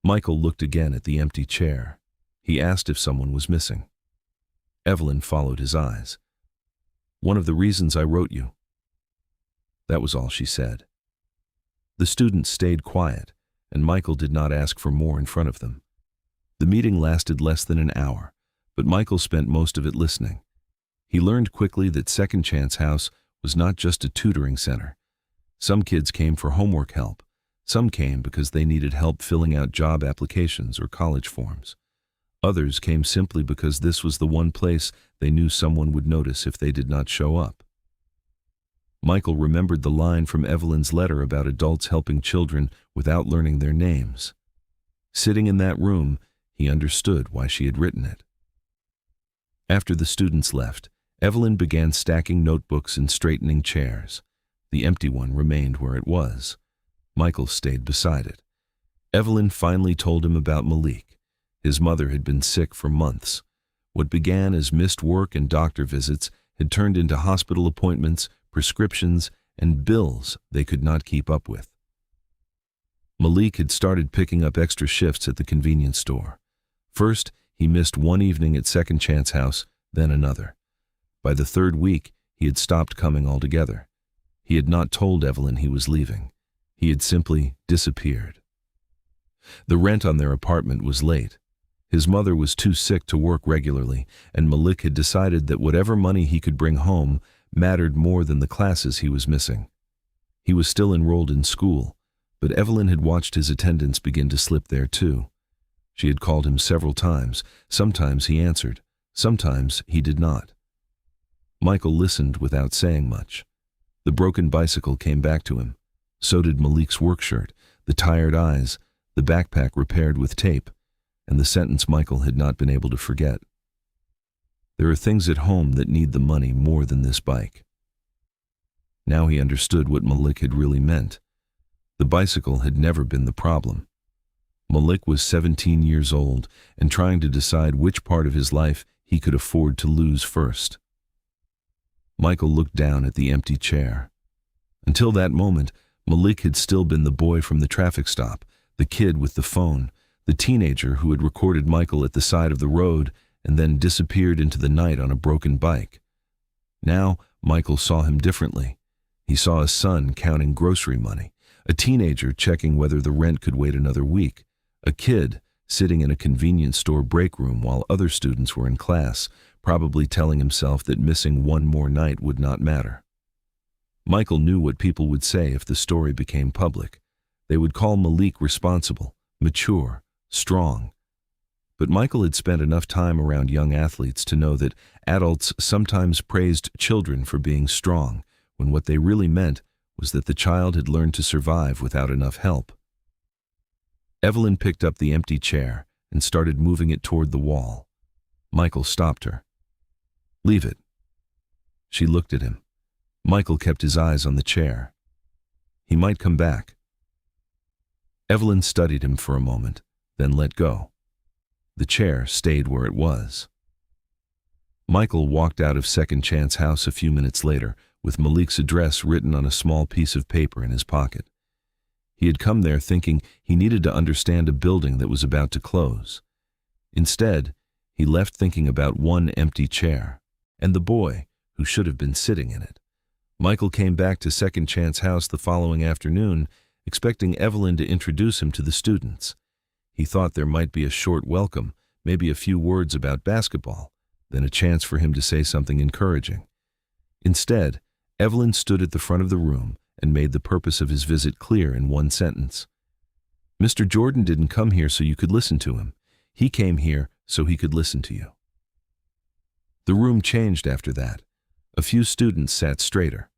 Michael looked again at the empty chair. He asked if someone was missing. Evelyn followed his eyes. "One of the reasons I wrote you." That was all she said. The students stayed quiet, and Michael did not ask for more in front of them. The meeting lasted less than an hour, but Michael spent most of it listening. He learned quickly that Second Chance House was not just a tutoring center. Some kids came for homework help. Some came because they needed help filling out job applications or college forms. Others came simply because this was the one place they knew someone would notice if they did not show up. Michael remembered the line from Evelyn's letter about adults helping children without learning their names. Sitting in that room, he understood why she had written it. After the students left, Evelyn began stacking notebooks and straightening chairs. The empty one remained where it was. Michael stayed beside it. Evelyn finally told him about Malik. His mother had been sick for months. What began as missed work and doctor visits had turned into hospital appointments, prescriptions, and bills they could not keep up with. Malik had started picking up extra shifts at the convenience store. First, he missed one evening at Second Chance House, then another. By the third week, he had stopped coming altogether. He had not told Evelyn he was leaving. He had simply disappeared. The rent on their apartment was late. His mother was too sick to work regularly, and Malik had decided that whatever money he could bring home mattered more than the classes he was missing. He was still enrolled in school, but Evelyn had watched his attendance begin to slip there too. She had called him several times. Sometimes he answered, sometimes he did not. Michael listened without saying much. The broken bicycle came back to him. So did Malik's work shirt, the tired eyes, the backpack repaired with tape, and the sentence Michael had not been able to forget. There are things at home that need the money more than this bike. Now he understood what Malik had really meant. The bicycle had never been the problem. Malik was 17 years old and trying to decide which part of his life he could afford to lose first. Michael looked down at the empty chair. Until that moment, Malik had still been the boy from the traffic stop, the kid with the phone, the teenager who had recorded Michael at the side of the road and then disappeared into the night on a broken bike. Now, Michael saw him differently. He saw a son counting grocery money, a teenager checking whether the rent could wait another week, a kid sitting in a convenience store break room while other students were in class, probably telling himself that missing one more night would not matter. Michael knew what people would say if the story became public. They would call Malik responsible, mature, strong. But Michael had spent enough time around young athletes to know that adults sometimes praised children for being strong, when what they really meant was that the child had learned to survive without enough help. Evelyn picked up the empty chair and started moving it toward the wall. Michael stopped her. "Leave it." She looked at him. Michael kept his eyes on the chair. "He might come back." Evelyn studied him for a moment, then let go. The chair stayed where it was. Michael walked out of Second Chance House a few minutes later with Malik's address written on a small piece of paper in his pocket. He had come there thinking he needed to understand a building that was about to close. Instead, he left thinking about one empty chair and the boy who should have been sitting in it. Michael came back to Second Chance House the following afternoon, expecting Evelyn to introduce him to the students. He thought there might be a short welcome, maybe a few words about basketball, then a chance for him to say something encouraging. Instead, Evelyn stood at the front of the room and made the purpose of his visit clear in one sentence. "Mr. Jordan didn't come here so you could listen to him. He came here so he could listen to you." The room changed after that. A few students sat straighter.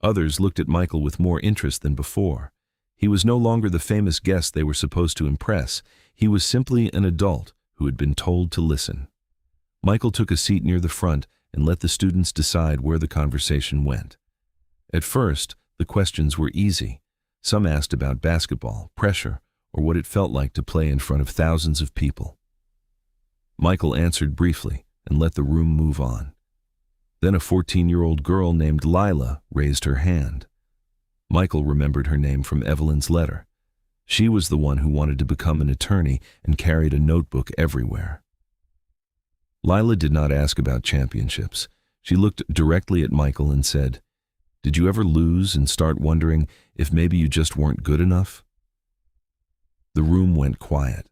Others looked at Michael with more interest than before. He was no longer the famous guest they were supposed to impress. He was simply an adult who had been told to listen. Michael took a seat near the front and let the students decide where the conversation went. At first, the questions were easy. Some asked about basketball, pressure, or what it felt like to play in front of thousands of people. Michael answered briefly and let the room move on. Then a 14-year-old girl named Lila raised her hand. Michael remembered her name from Evelyn's letter. She was the one who wanted to become an attorney and carried a notebook everywhere. Lila did not ask about championships. She looked directly at Michael and said, "Did you ever lose and start wondering if maybe you just weren't good enough?" The room went quiet.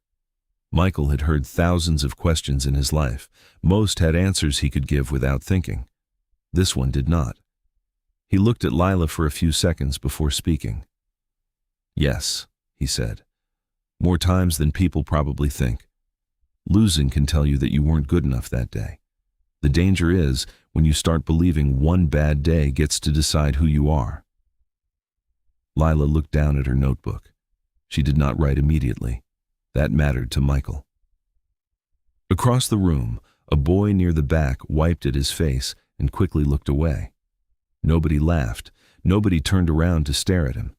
Michael had heard thousands of questions in his life. Most had answers he could give without thinking. This one did not. He looked at Lila for a few seconds before speaking. "Yes," he said. "More times than people probably think. Losing can tell you that you weren't good enough that day. The danger is when you start believing one bad day gets to decide who you are." Lila looked down at her notebook. She did not write immediately. That mattered to Michael. Across the room, a boy near the back wiped at his face and quickly looked away. Nobody laughed. Nobody turned around to stare at him.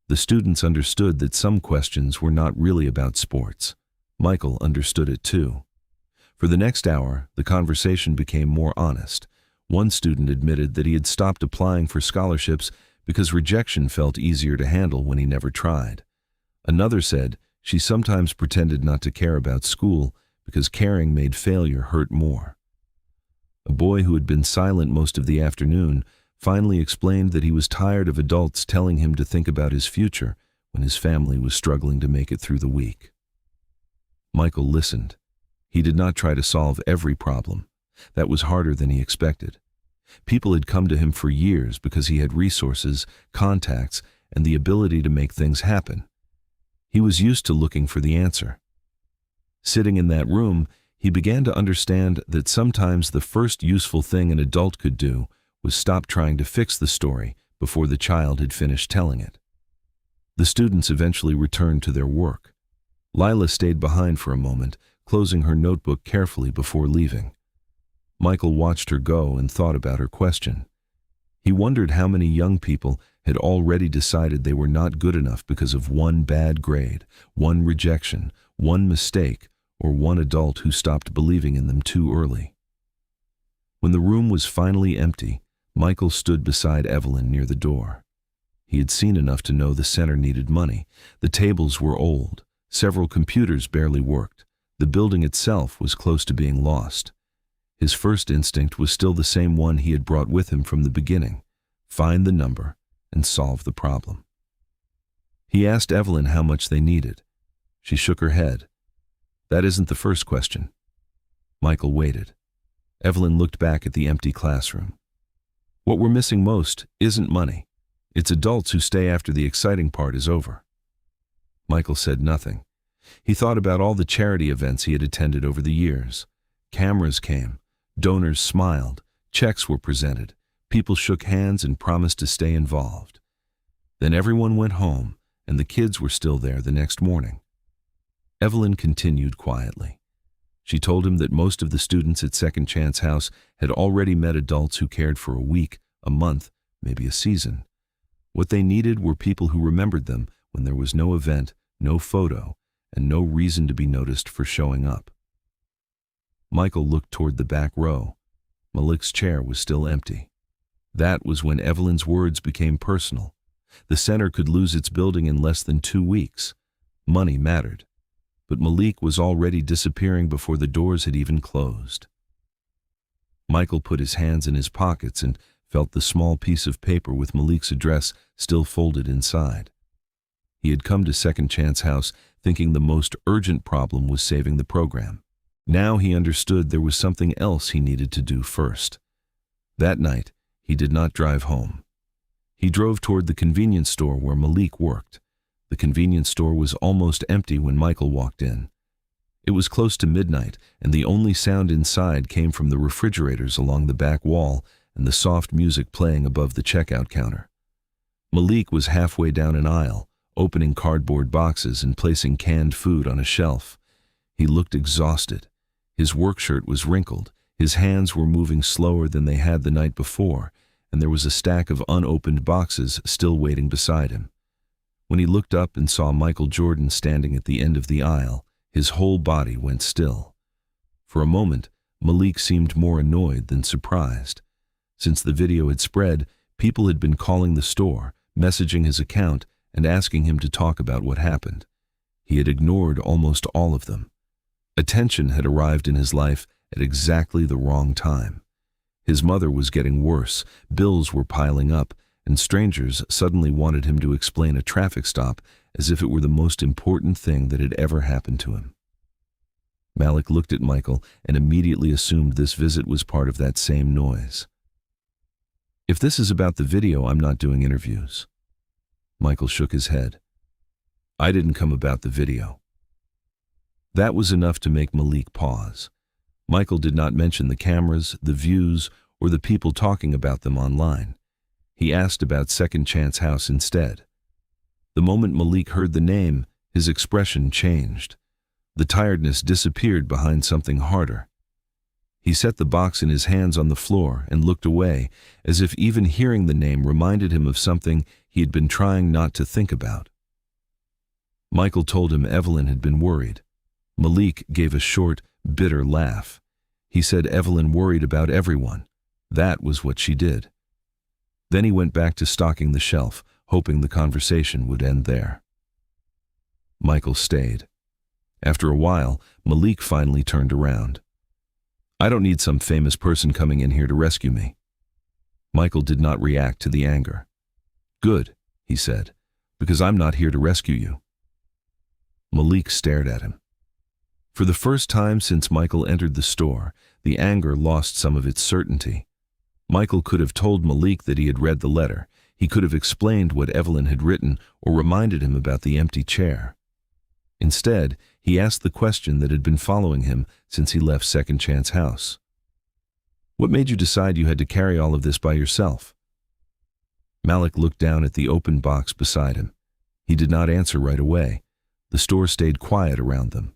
The students understood that some questions were not really about sports. Michael understood it too. For the next hour, the conversation became more honest. One student admitted that he had stopped applying for scholarships because rejection felt easier to handle when he never tried. Another said she sometimes pretended not to care about school because caring made failure hurt more. A boy who had been silent most of the afternoon finally explained that he was tired of adults telling him to think about his future when his family was struggling to make it through the week. Michael listened. He did not try to solve every problem. That was harder than he expected. People had come to him for years because he had resources, contacts, and the ability to make things happen. He was used to looking for the answer. Sitting in that room, he began to understand that sometimes the first useful thing an adult could do was stop trying to fix the story before the child had finished telling it. The students eventually returned to their work. Lila stayed behind for a moment, closing her notebook carefully before leaving. Michael watched her go and thought about her question. He wondered how many young people had already decided they were not good enough because of one bad grade, one rejection, one mistake, or one adult who stopped believing in them too early. When the room was finally empty, Michael stood beside Evelyn near the door. He had seen enough to know the center needed money. The tables were old. Several computers barely worked. The building itself was close to being lost. His first instinct was still the same one he had brought with him from the beginning: find the number and solve the problem. He asked Evelyn how much they needed. She shook her head. "That isn't the first question." Michael waited. Evelyn looked back at the empty classroom. "What we're missing most isn't money. It's adults who stay after the exciting part is over." Michael said nothing. He thought about all the charity events he had attended over the years. Cameras came, donors smiled, checks were presented, people shook hands and promised to stay involved. Then everyone went home, and the kids were still there the next morning. Evelyn continued quietly. She told him that most of the students at Second Chance House had already met adults who cared for a week, a month, maybe a season. What they needed were people who remembered them when there was no event, no photo, and no reason to be noticed for showing up. Michael looked toward the back row. Malik's chair was still empty. That was when Evelyn's words became personal. The center could lose its building in less than 2 weeks. Money mattered. But Malik was already disappearing before the doors had even closed. Michael put his hands in his pockets and felt the small piece of paper with Malik's address still folded inside. He had come to Second Chance House thinking the most urgent problem was saving the program. Now he understood there was something else he needed to do first. That night, he did not drive home. He drove toward the convenience store where Malik worked. The convenience store was almost empty when Michael walked in. It was close to midnight, and the only sound inside came from the refrigerators along the back wall and the soft music playing above the checkout counter. Malik was halfway down an aisle, opening cardboard boxes and placing canned food on a shelf. He looked exhausted. His work shirt was wrinkled, his hands were moving slower than they had the night before, and there was a stack of unopened boxes still waiting beside him. When he looked up and saw Michael Jordan standing at the end of the aisle, his whole body went still. For a moment, Malik seemed more annoyed than surprised. Since the video had spread, people had been calling the store, messaging his account, and asking him to talk about what happened. He had ignored almost all of them. Attention had arrived in his life at exactly the wrong time. His mother was getting worse, bills were piling up, and strangers suddenly wanted him to explain a traffic stop as if it were the most important thing that had ever happened to him. Malik looked at Michael and immediately assumed this visit was part of that same noise. "If this is about the video, I'm not doing interviews." Michael shook his head. "I didn't come about the video." That was enough to make Malik pause. Michael did not mention the cameras, the views, or the people talking about them online. He asked about Second Chance House instead. The moment Malik heard the name, his expression changed. The tiredness disappeared behind something harder. He set the box in his hands on the floor and looked away, as if even hearing the name reminded him of something he had been trying not to think about. Michael told him Evelyn had been worried. Malik gave a short, bitter laugh. He said Evelyn worried about everyone. That was what she did. Then he went back to stocking the shelf, hoping the conversation would end there. Michael stayed. After a while, Malik finally turned around. "I don't need some famous person coming in here to rescue me." Michael did not react to the anger. "Good," he said, "because I'm not here to rescue you." Malik stared at him. For the first time since Michael entered the store, the anger lost some of its certainty. Michael could have told Malik that he had read the letter. He could have explained what Evelyn had written or reminded him about the empty chair. Instead, he asked the question that had been following him since he left Second Chance House. "What made you decide you had to carry all of this by yourself?" Malik looked down at the open box beside him. He did not answer right away. The store stayed quiet around them.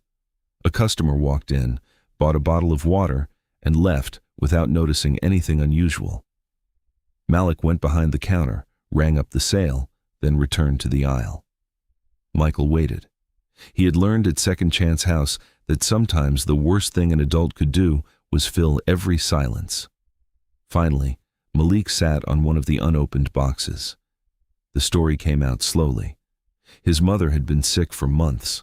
A customer walked in, bought a bottle of water, and left without noticing anything unusual. Malik went behind the counter, rang up the sale, then returned to the aisle. Michael waited. He had learned at Second Chance House that sometimes the worst thing an adult could do was fill every silence. Finally, Malik sat on one of the unopened boxes. The story came out slowly. His mother had been sick for months.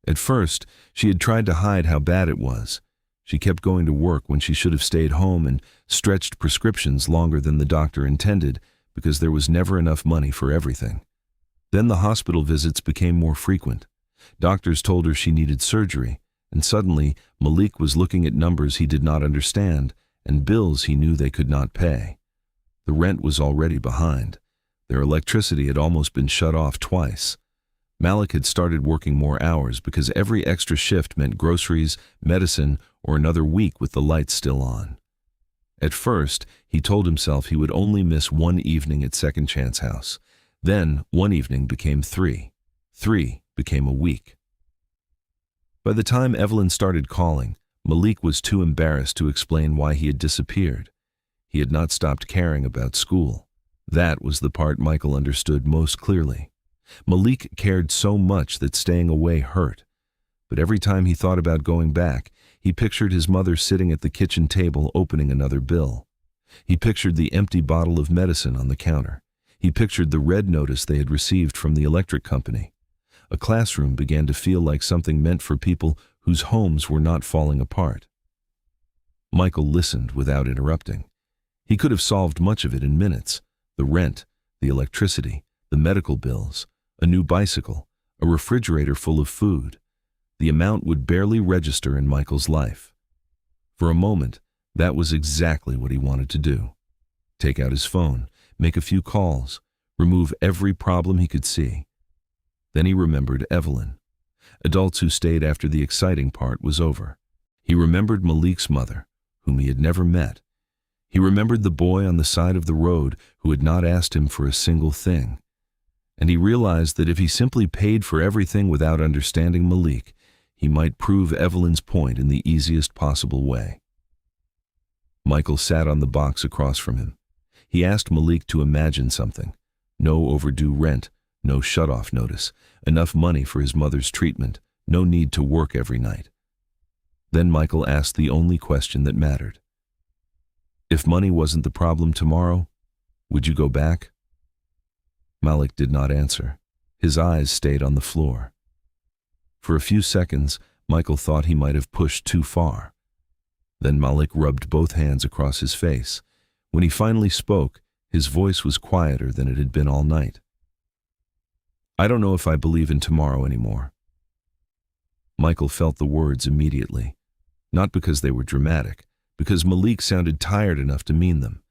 At first, she had tried to hide how bad it was. She kept going to work when she should have stayed home and stretched prescriptions longer than the doctor intended because there was never enough money for everything. Then the hospital visits became more frequent. Doctors told her she needed surgery, and suddenly Malik was looking at numbers he did not understand and bills he knew they could not pay. The rent was already behind. Their electricity had almost been shut off twice. Malik had started working more hours because every extra shift meant groceries, medicine, or another week with the lights still on. At first, he told himself he would only miss one evening at Second Chance House. Then, one evening became three. Three became a week. By the time Evelyn started calling, Malik was too embarrassed to explain why he had disappeared. He had not stopped caring about school. That was the part Michael understood most clearly. Malik cared so much that staying away hurt. But every time he thought about going back, he pictured his mother sitting at the kitchen table opening another bill. He pictured the empty bottle of medicine on the counter. He pictured the red notice they had received from the electric company. A classroom began to feel like something meant for people whose homes were not falling apart. Michael listened without interrupting. He could have solved much of it in minutes. The rent, the electricity, the medical bills, a new bicycle, a refrigerator full of food. The amount would barely register in Michael's life. For a moment, that was exactly what he wanted to do. Take out his phone, make a few calls, remove every problem he could see. Then he remembered Evelyn. Adults who stayed after the exciting part was over. He remembered Malik's mother, whom he had never met. He remembered the boy on the side of the road who had not asked him for a single thing. And he realized that if he simply paid for everything without understanding Malik, he might prove Evelyn's point in the easiest possible way. Michael sat on the box across from him. He asked Malik to imagine something. No overdue rent, no shut-off notice, enough money for his mother's treatment, no need to work every night. Then Michael asked the only question that mattered. If money wasn't the problem tomorrow, would you go back? Malik did not answer. His eyes stayed on the floor. For a few seconds, Michael thought he might have pushed too far. Then Malik rubbed both hands across his face. When he finally spoke, his voice was quieter than it had been all night. I don't know if I believe in tomorrow anymore. Michael felt the words immediately, not because they were dramatic, because Malik sounded tired enough to mean them.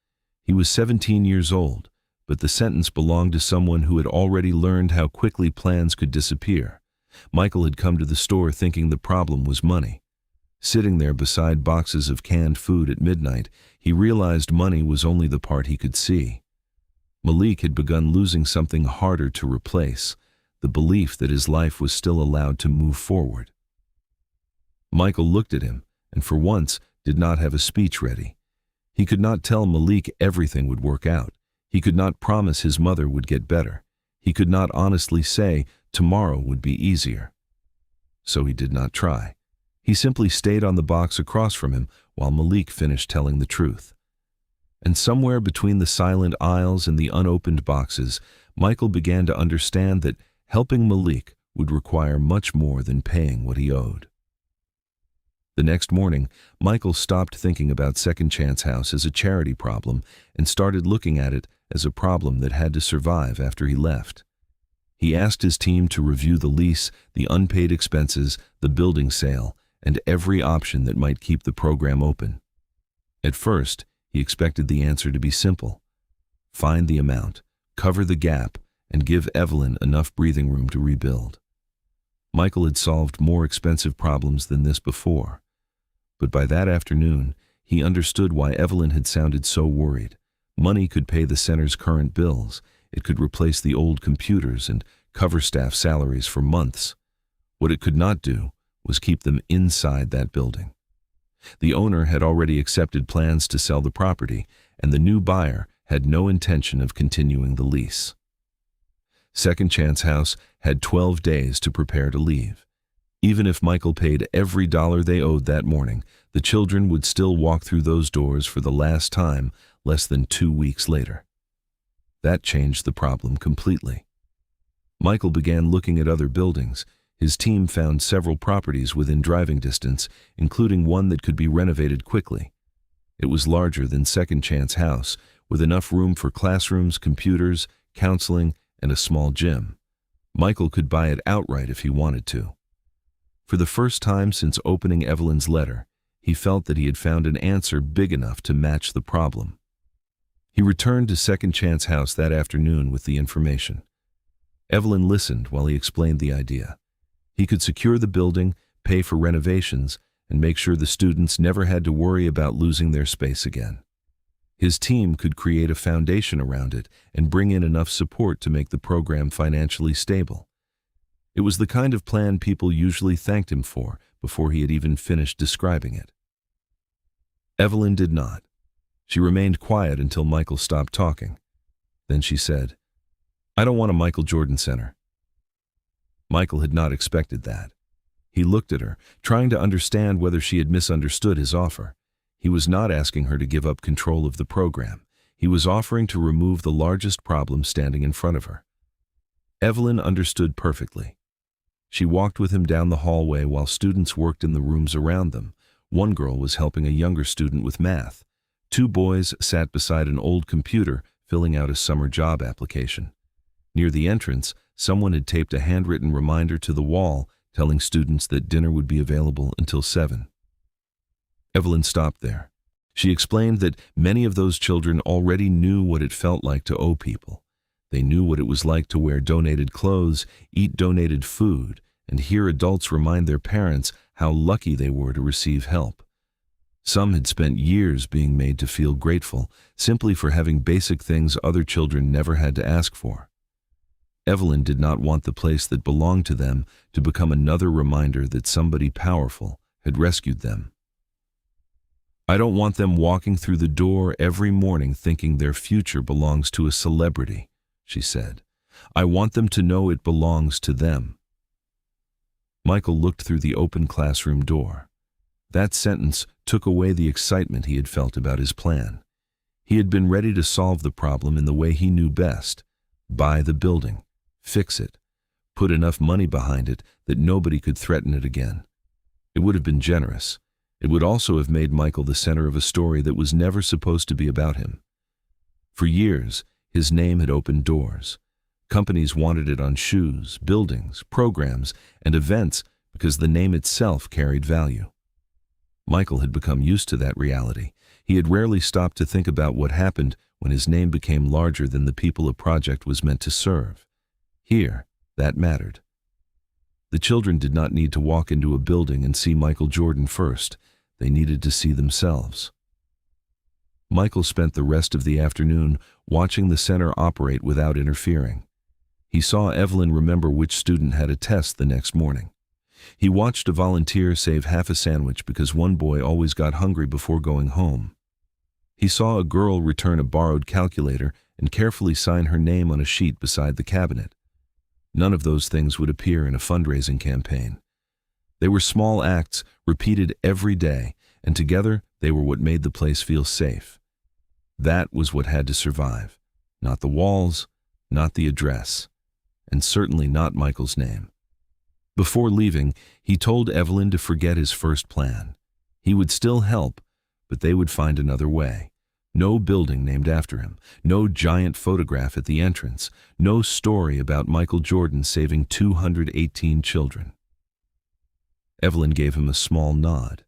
He was 17 years old, but the sentence belonged to someone who had already learned how quickly plans could disappear. Michael had come to the store thinking the problem was money. Sitting there beside boxes of canned food at midnight, he realized money was only the part he could see. Malik had begun losing something harder to replace, the belief that his life was still allowed to move forward. Michael looked at him, and for once did not have a speech ready. He could not tell Malik everything would work out. He could not promise his mother would get better. He could not honestly say tomorrow would be easier. So he did not try. He simply stayed on the box across from him while Malik finished telling the truth. And somewhere between the silent aisles and the unopened boxes, Michael began to understand that helping Malik would require much more than paying what he owed. The next morning, Michael stopped thinking about Second Chance House as a charity problem and started looking at it as a problem that had to survive after he left. He asked his team to review the lease, the unpaid expenses, the building sale, and every option that might keep the program open. At first, he expected the answer to be simple. Find the amount, cover the gap, and give Evelyn enough breathing room to rebuild. Michael had solved more expensive problems than this before. But by that afternoon, he understood why Evelyn had sounded so worried. Money could pay the center's current bills. It could replace the old computers and cover staff salaries for months. What it could not do was keep them inside that building. The owner had already accepted plans to sell the property, and the new buyer had no intention of continuing the lease. Second Chance House had 12 days to prepare to leave. Even if Michael paid every dollar they owed that morning, the children would still walk through those doors for the last time less than 2 weeks later. That changed the problem completely. Michael began looking at other buildings. His team found several properties within driving distance, including one that could be renovated quickly. It was larger than Second Chance House, with enough room for classrooms, computers, counseling, and a small gym. Michael could buy it outright if he wanted to. For the first time since opening Evelyn's letter, he felt that he had found an answer big enough to match the problem. He returned to Second Chance House that afternoon with the information. Evelyn listened while he explained the idea. He could secure the building, pay for renovations, and make sure the students never had to worry about losing their space again. His team could create a foundation around it and bring in enough support to make the program financially stable. It was the kind of plan people usually thanked him for before he had even finished describing it. Evelyn did not. She remained quiet until Michael stopped talking. Then she said, "I don't want a Michael Jordan Center." Michael had not expected that. He looked at her, trying to understand whether she had misunderstood his offer. He was not asking her to give up control of the program. He was offering to remove the largest problem standing in front of her. Evelyn understood perfectly. She walked with him down the hallway while students worked in the rooms around them. One girl was helping a younger student with math. Two boys sat beside an old computer filling out a summer job application. Near the entrance, someone had taped a handwritten reminder to the wall telling students that dinner would be available until 7. Evelyn stopped there. She explained that many of those children already knew what it felt like to owe people. They knew what it was like to wear donated clothes, eat donated food, and hear adults remind their parents how lucky they were to receive help. Some had spent years being made to feel grateful simply for having basic things other children never had to ask for. Evelyn did not want the place that belonged to them to become another reminder that somebody powerful had rescued them. "I don't want them walking through the door every morning thinking their future belongs to a celebrity," she said. "I want them to know it belongs to them." Michael looked through the open classroom door. That sentence took away the excitement he had felt about his plan. He had been ready to solve the problem in the way he knew best: buy the building, fix it, put enough money behind it that nobody could threaten it again. It would have been generous. It would also have made Michael the center of a story that was never supposed to be about him. For years, his name had opened doors. Companies wanted it on shoes, buildings, programs, and events because the name itself carried value. Michael had become used to that reality. He had rarely stopped to think about what happened when his name became larger than the people a project was meant to serve. Here, that mattered. The children did not need to walk into a building and see Michael Jordan first. They needed to see themselves. Michael spent the rest of the afternoon watching the center operate without interfering. He saw Evelyn remember which student had a test the next morning. He watched a volunteer save half a sandwich because one boy always got hungry before going home. He saw a girl return a borrowed calculator and carefully sign her name on a sheet beside the cabinet. None of those things would appear in a fundraising campaign. They were small acts repeated every day, and together they were what made the place feel safe. That was what had to survive. Not the walls, not the address, and certainly not Michael's name. Before leaving, he told Evelyn to forget his first plan. He would still help, but they would find another way. No building named after him, no giant photograph at the entrance, no story about Michael Jordan saving 218 children. Evelyn gave him a small nod.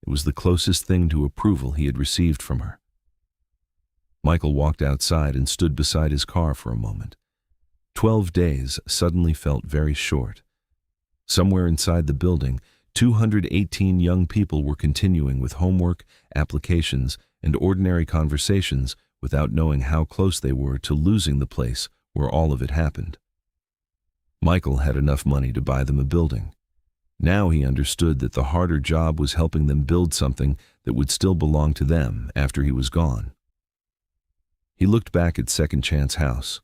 It was the closest thing to approval he had received from her. Michael walked outside and stood beside his car for a moment. 12 days suddenly felt very short. Somewhere inside the building, 218 young people were continuing with homework, applications, and ordinary conversations without knowing how close they were to losing the place where all of it happened. Michael had enough money to buy them a building. Now he understood that the harder job was helping them build something that would still belong to them after he was gone. He looked back at Second Chance House.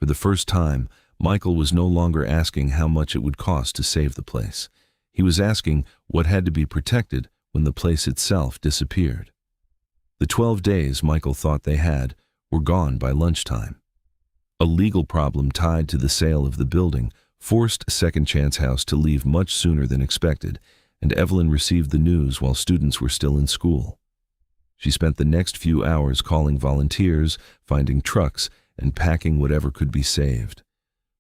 For the first time, Michael was no longer asking how much it would cost to save the place. He was asking what had to be protected when the place itself disappeared. The 12 days Michael thought they had were gone by lunchtime. A legal problem tied to the sale of the building forced Second Chance House to leave much sooner than expected, and Evelyn received the news while students were still in school. She spent the next few hours calling volunteers, finding trucks, and packing whatever could be saved.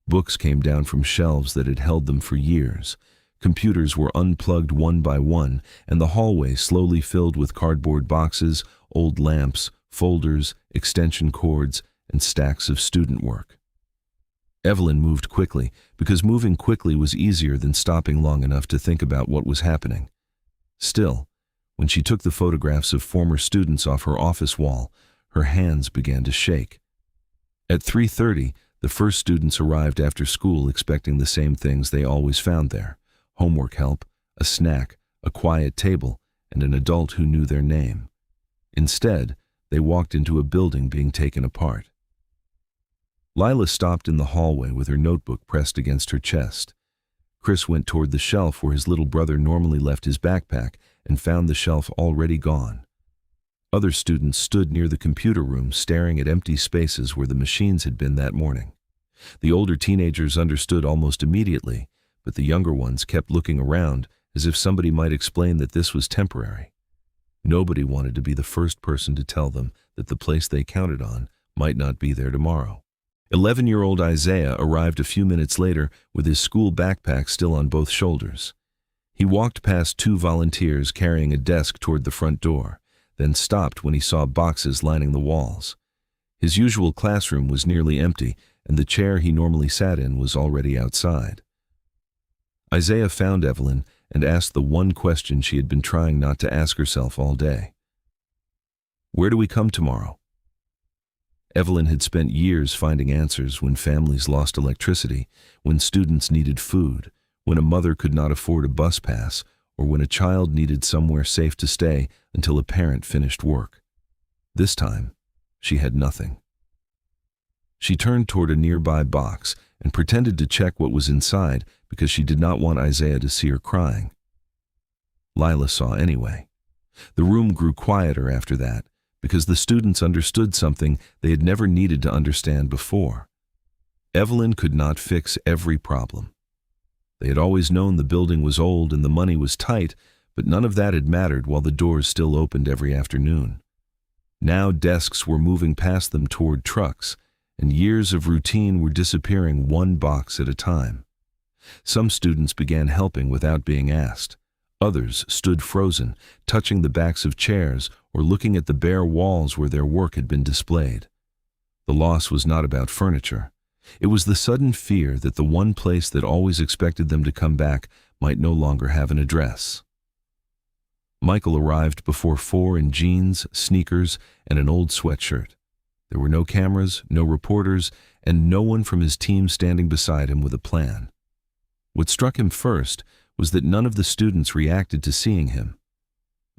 Books came down from shelves that had held them for years. Computers were unplugged one by one, and the hallway slowly filled with cardboard boxes, old lamps, folders, extension cords, and stacks of student work. Evelyn moved quickly, because moving quickly was easier than stopping long enough to think about what was happening. Still, when she took the photographs of former students off her office wall, her hands began to shake. At 3:30, the first students arrived after school expecting the same things they always found there: homework help, a snack, a quiet table, and an adult who knew their name. Instead, they walked into a building being taken apart. Lila stopped in the hallway with her notebook pressed against her chest. Chris went toward the shelf where his little brother normally left his backpack and found the shelf already gone. Other students stood near the computer room staring at empty spaces where the machines had been that morning. The older teenagers understood almost immediately, but the younger ones kept looking around as if somebody might explain that this was temporary. Nobody wanted to be the first person to tell them that the place they counted on might not be there tomorrow. 11-year-old Isaiah arrived a few minutes later with his school backpack still on both shoulders. He walked past two volunteers carrying a desk toward the front door, then stopped when he saw boxes lining the walls. His usual classroom was nearly empty, and the chair he normally sat in was already outside. Isaiah found Evelyn and asked the one question she had been trying not to ask herself all day. "Where do we come tomorrow?" Evelyn had spent years finding answers when families lost electricity, when students needed food, when a mother could not afford a bus pass, or when a child needed somewhere safe to stay until a parent finished work. This time, she had nothing. She turned toward a nearby box and pretended to check what was inside because she did not want Isaiah to see her crying. Lila saw anyway. The room grew quieter after that, because the students understood something they had never needed to understand before. Evelyn could not fix every problem. They had always known the building was old and the money was tight, but none of that had mattered while the doors still opened every afternoon. Now desks were moving past them toward trucks, and years of routine were disappearing one box at a time. Some students began helping without being asked. Others stood frozen, touching the backs of chairs or looking at the bare walls where their work had been displayed. The loss was not about furniture. It was the sudden fear that the one place that always expected them to come back might no longer have an address. Michael arrived before 4 in jeans, sneakers, and an old sweatshirt. There were no cameras, no reporters, and no one from his team standing beside him with a plan. What struck him first was that none of the students reacted to seeing him.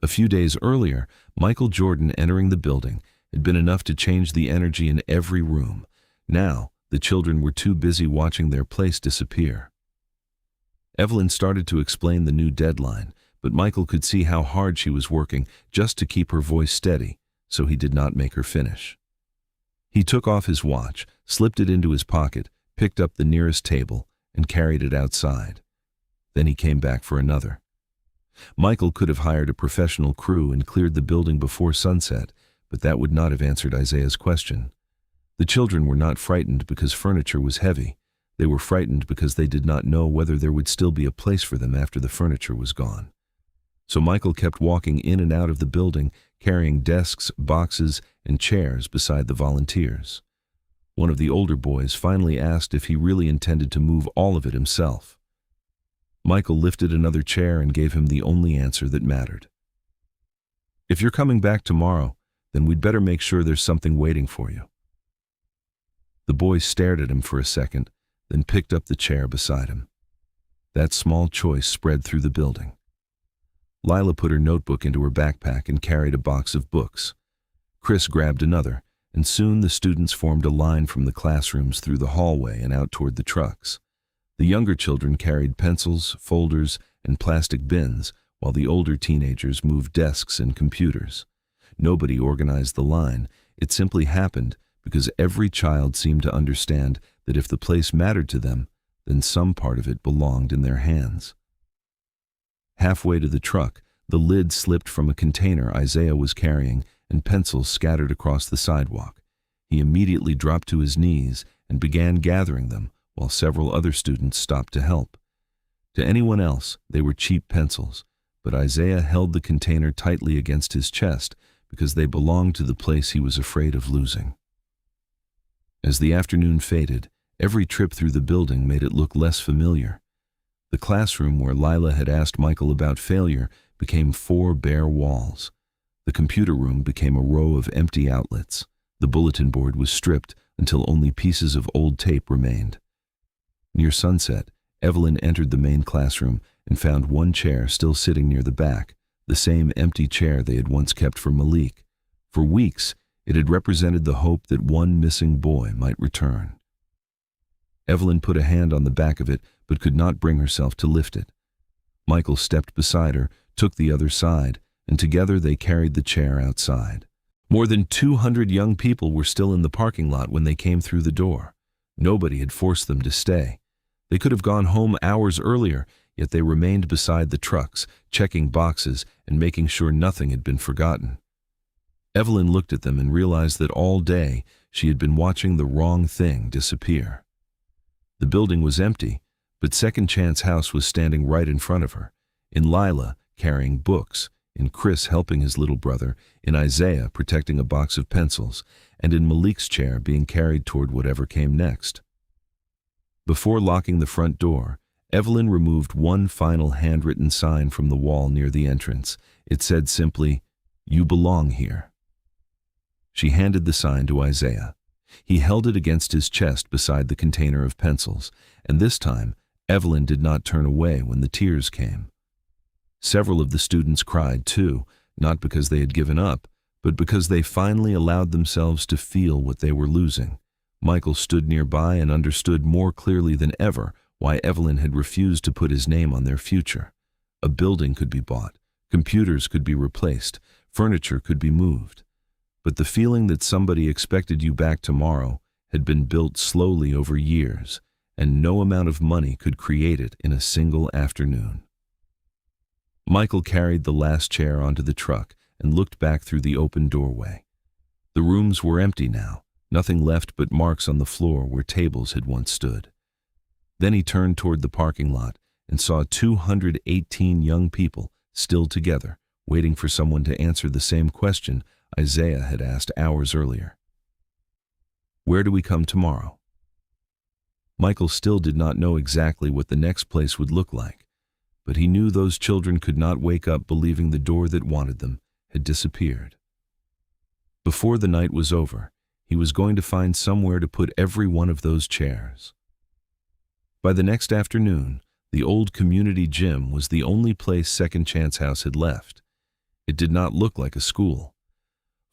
A few days earlier, Michael Jordan entering the building had been enough to change the energy in every room. Now, the children were too busy watching their place disappear. Evelyn started to explain the new deadline, but Michael could see how hard she was working just to keep her voice steady, so he did not make her finish. He took off his watch, slipped it into his pocket, picked up the nearest table, and carried it outside. Then he came back for another. Michael could have hired a professional crew and cleared the building before sunset, but that would not have answered Isaiah's question. The children were not frightened because furniture was heavy. They were frightened because they did not know whether there would still be a place for them after the furniture was gone. So Michael kept walking in and out of the building, carrying desks, boxes, and chairs beside the volunteers. One of the older boys finally asked if he really intended to move all of it himself. Michael lifted another chair and gave him the only answer that mattered. "If you're coming back tomorrow, then we'd better make sure there's something waiting for you." The boy stared at him for a second, then picked up the chair beside him. That small choice spread through the building. Lila put her notebook into her backpack and carried a box of books. Chris grabbed another, and soon the students formed a line from the classrooms through the hallway and out toward the trucks. The younger children carried pencils, folders, and plastic bins, while the older teenagers moved desks and computers. Nobody organized the line. It simply happened because every child seemed to understand that if the place mattered to them, then some part of it belonged in their hands. Halfway to the truck, the lid slipped from a container Isaiah was carrying and pencils scattered across the sidewalk. He immediately dropped to his knees and began gathering them, while several other students stopped to help. To anyone else, they were cheap pencils, but Isaiah held the container tightly against his chest because they belonged to the place he was afraid of losing. As the afternoon faded, Every trip through the building made it look less familiar. The classroom where Lila had asked Michael about failure became 4 bare walls. The computer room became a row of empty outlets. The bulletin board was stripped until only pieces of old tape remained. Near sunset, Evelyn entered the main classroom and found one chair still sitting near the back, the same empty chair they had once kept for Malik. For weeks, it had represented the hope that one missing boy might return. Evelyn put a hand on the back of it but could not bring herself to lift it. Michael stepped beside her, took the other side, and together they carried the chair outside. More than 200 young people were still in the parking lot when they came through the door. Nobody had forced them to stay. They could have gone home hours earlier, yet they remained beside the trucks, checking boxes and making sure nothing had been forgotten. Evelyn looked at them and realized that all day she had been watching the wrong thing disappear. The building was empty, but Second Chance House was standing right in front of her, in Lila carrying books, in Chris helping his little brother, in Isaiah protecting a box of pencils, and in Malik's chair being carried toward whatever came next. Before locking the front door, Evelyn removed one final handwritten sign from the wall near the entrance. It said simply, "You belong here." She handed the sign to Isaiah. He held it against his chest beside the container of pencils, and this time, Evelyn did not turn away when the tears came. Several of the students cried too, not because they had given up, but because they finally allowed themselves to feel what they were losing. Michael stood nearby and understood more clearly than ever why Evelyn had refused to put his name on their future. A building could be bought, computers could be replaced, furniture could be moved. But the feeling that somebody expected you back tomorrow had been built slowly over years, and no amount of money could create it in a single afternoon. Michael carried the last chair onto the truck and looked back through the open doorway. The rooms were empty now, nothing left but marks on the floor where tables had once stood. Then he turned toward the parking lot and saw 218 young people still together, waiting for someone to answer the same question Isaiah had asked hours earlier. "Where do we come tomorrow?" Michael still did not know exactly what the next place would look like, but he knew those children could not wake up believing the door that wanted them had disappeared. Before the night was over, he was going to find somewhere to put every one of those chairs. By the next afternoon, the old community gym was the only place Second Chance House had left. It did not look like a school.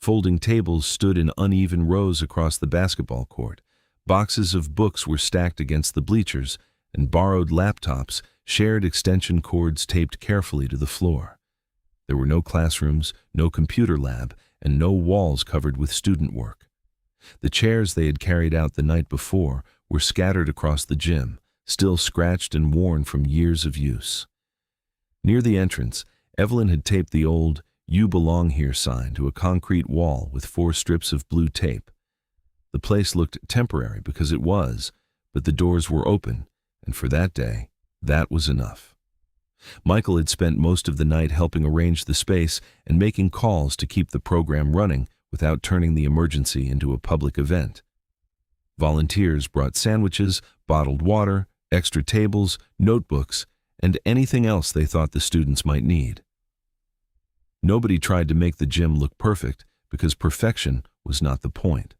Folding tables stood in uneven rows across the basketball court. Boxes of books were stacked against the bleachers, and borrowed laptops shared extension cords taped carefully to the floor. There were no classrooms, no computer lab, and no walls covered with student work. The chairs they had carried out the night before were scattered across the gym, still scratched and worn from years of use. Near the entrance, Evelyn had taped the old "You Belong Here" sign to a concrete wall with 4 strips of blue tape. The place looked temporary because it was, but the doors were open, and for that day, that was enough. Michael had spent most of the night helping arrange the space and making calls to keep the program running without turning the emergency into a public event. Volunteers brought sandwiches, bottled water, extra tables, notebooks, and anything else they thought the students might need. Nobody tried to make the gym look perfect because perfection was not the point.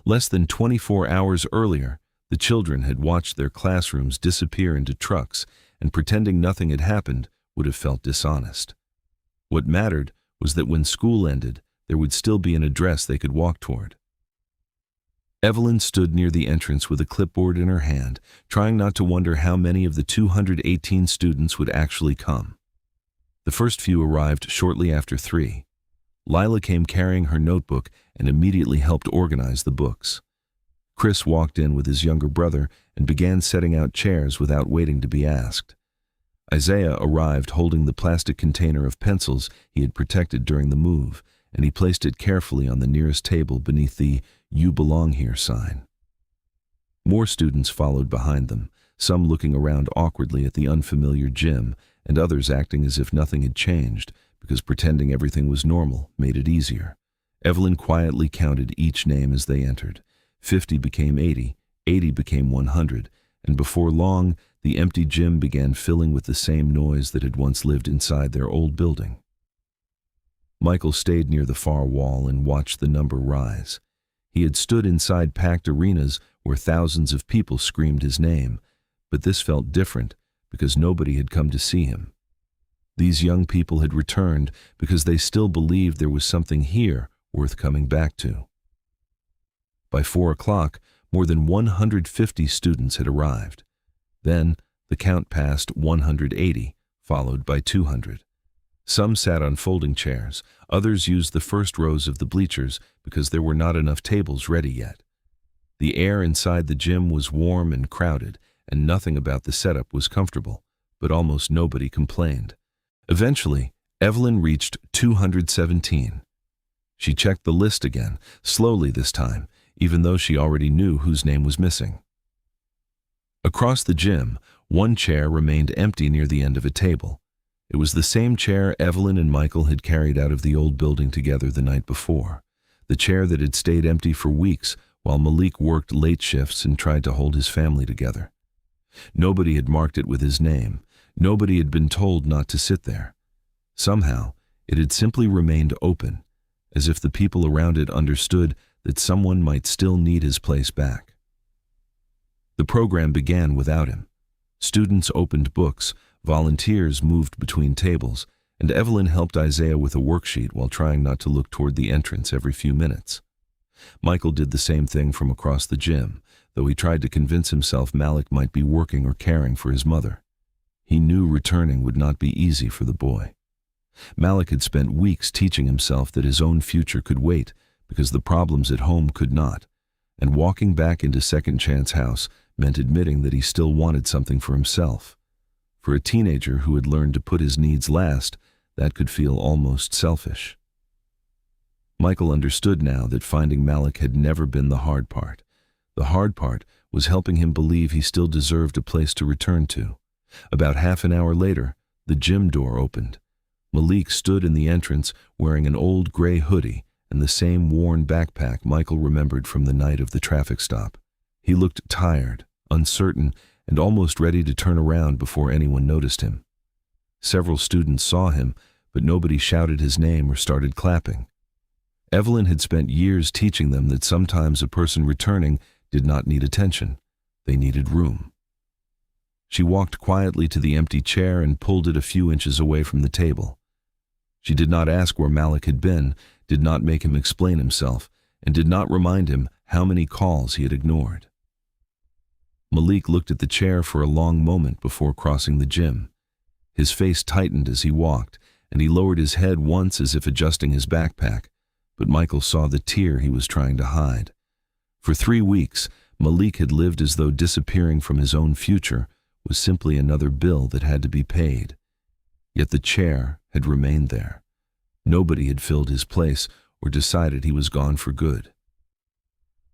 Less than 24 hours earlier, the children had watched their classrooms disappear into trucks, and pretending nothing had happened would have felt dishonest. What mattered was that when school ended, there would still be an address they could walk toward. Evelyn stood near the entrance with a clipboard in her hand, trying not to wonder how many of the 218 students would actually come. The first few arrived shortly after 3. Lila came carrying her notebook and immediately helped organize the books. Chris walked in with his younger brother and began setting out chairs without waiting to be asked. Isaiah arrived holding the plastic container of pencils he had protected during the move, and he placed it carefully on the nearest table beneath the "You Belong Here" sign. More students followed behind them, some looking around awkwardly at the unfamiliar gym, and others acting as if nothing had changed, because pretending everything was normal made it easier. Evelyn quietly counted each name as they entered. 50 became 80, 80 became 100, and before long, the empty gym began filling with the same noise that had once lived inside their old building. Michael stayed near the far wall and watched the number rise. He had stood inside packed arenas where thousands of people screamed his name, but this felt different because nobody had come to see him. These young people had returned because they still believed there was something here worth coming back to. By 4 o'clock, more than 150 students had arrived. Then, the count passed 180, followed by 200. Some sat on folding chairs, others used the first rows of the bleachers because there were not enough tables ready yet. The air inside the gym was warm and crowded, and nothing about the setup was comfortable, but almost nobody complained. Eventually, Evelyn reached 217. She checked the list again, slowly this time, even though she already knew whose name was missing. Across the gym, one chair remained empty near the end of a table. It was the same chair Evelyn and Michael had carried out of the old building together the night before, the chair that had stayed empty for weeks while Malik worked late shifts and tried to hold his family together. Nobody had marked it with his name. Nobody had been told not to sit there. Somehow, it had simply remained open, as if the people around it understood that someone might still need his place back. The program began without him. Students opened books, volunteers moved between tables, and Evelyn helped Isaiah with a worksheet while trying not to look toward the entrance every few minutes. Michael did the same thing from across the gym, though he tried to convince himself Malik might be working or caring for his mother. He knew returning would not be easy for the boy. Malik had spent weeks teaching himself that his own future could wait because the problems at home could not, and walking back into Second Chance House meant admitting that he still wanted something for himself. For a teenager who had learned to put his needs last, that could feel almost selfish. Michael understood now that finding Malik had never been the hard part. The hard part was helping him believe he still deserved a place to return to. About half an hour later, the gym door opened. Malik stood in the entrance wearing an old gray hoodie and the same worn backpack Michael remembered from the night of the traffic stop. He looked tired, uncertain, and almost ready to turn around before anyone noticed him. Several students saw him, but nobody shouted his name or started clapping. Evelyn had spent years teaching them that sometimes a person returning did not need attention. They needed room. She walked quietly to the empty chair and pulled it a few inches away from the table. She did not ask where Malik had been, did not make him explain himself, and did not remind him how many calls he had ignored. Malik looked at the chair for a long moment before crossing the gym. His face tightened as he walked, and he lowered his head once as if adjusting his backpack, but Michael saw the tear he was trying to hide. For 3 weeks, Malik had lived as though disappearing from his own future was simply another bill that had to be paid. Yet the chair had remained there. Nobody had filled his place or decided he was gone for good.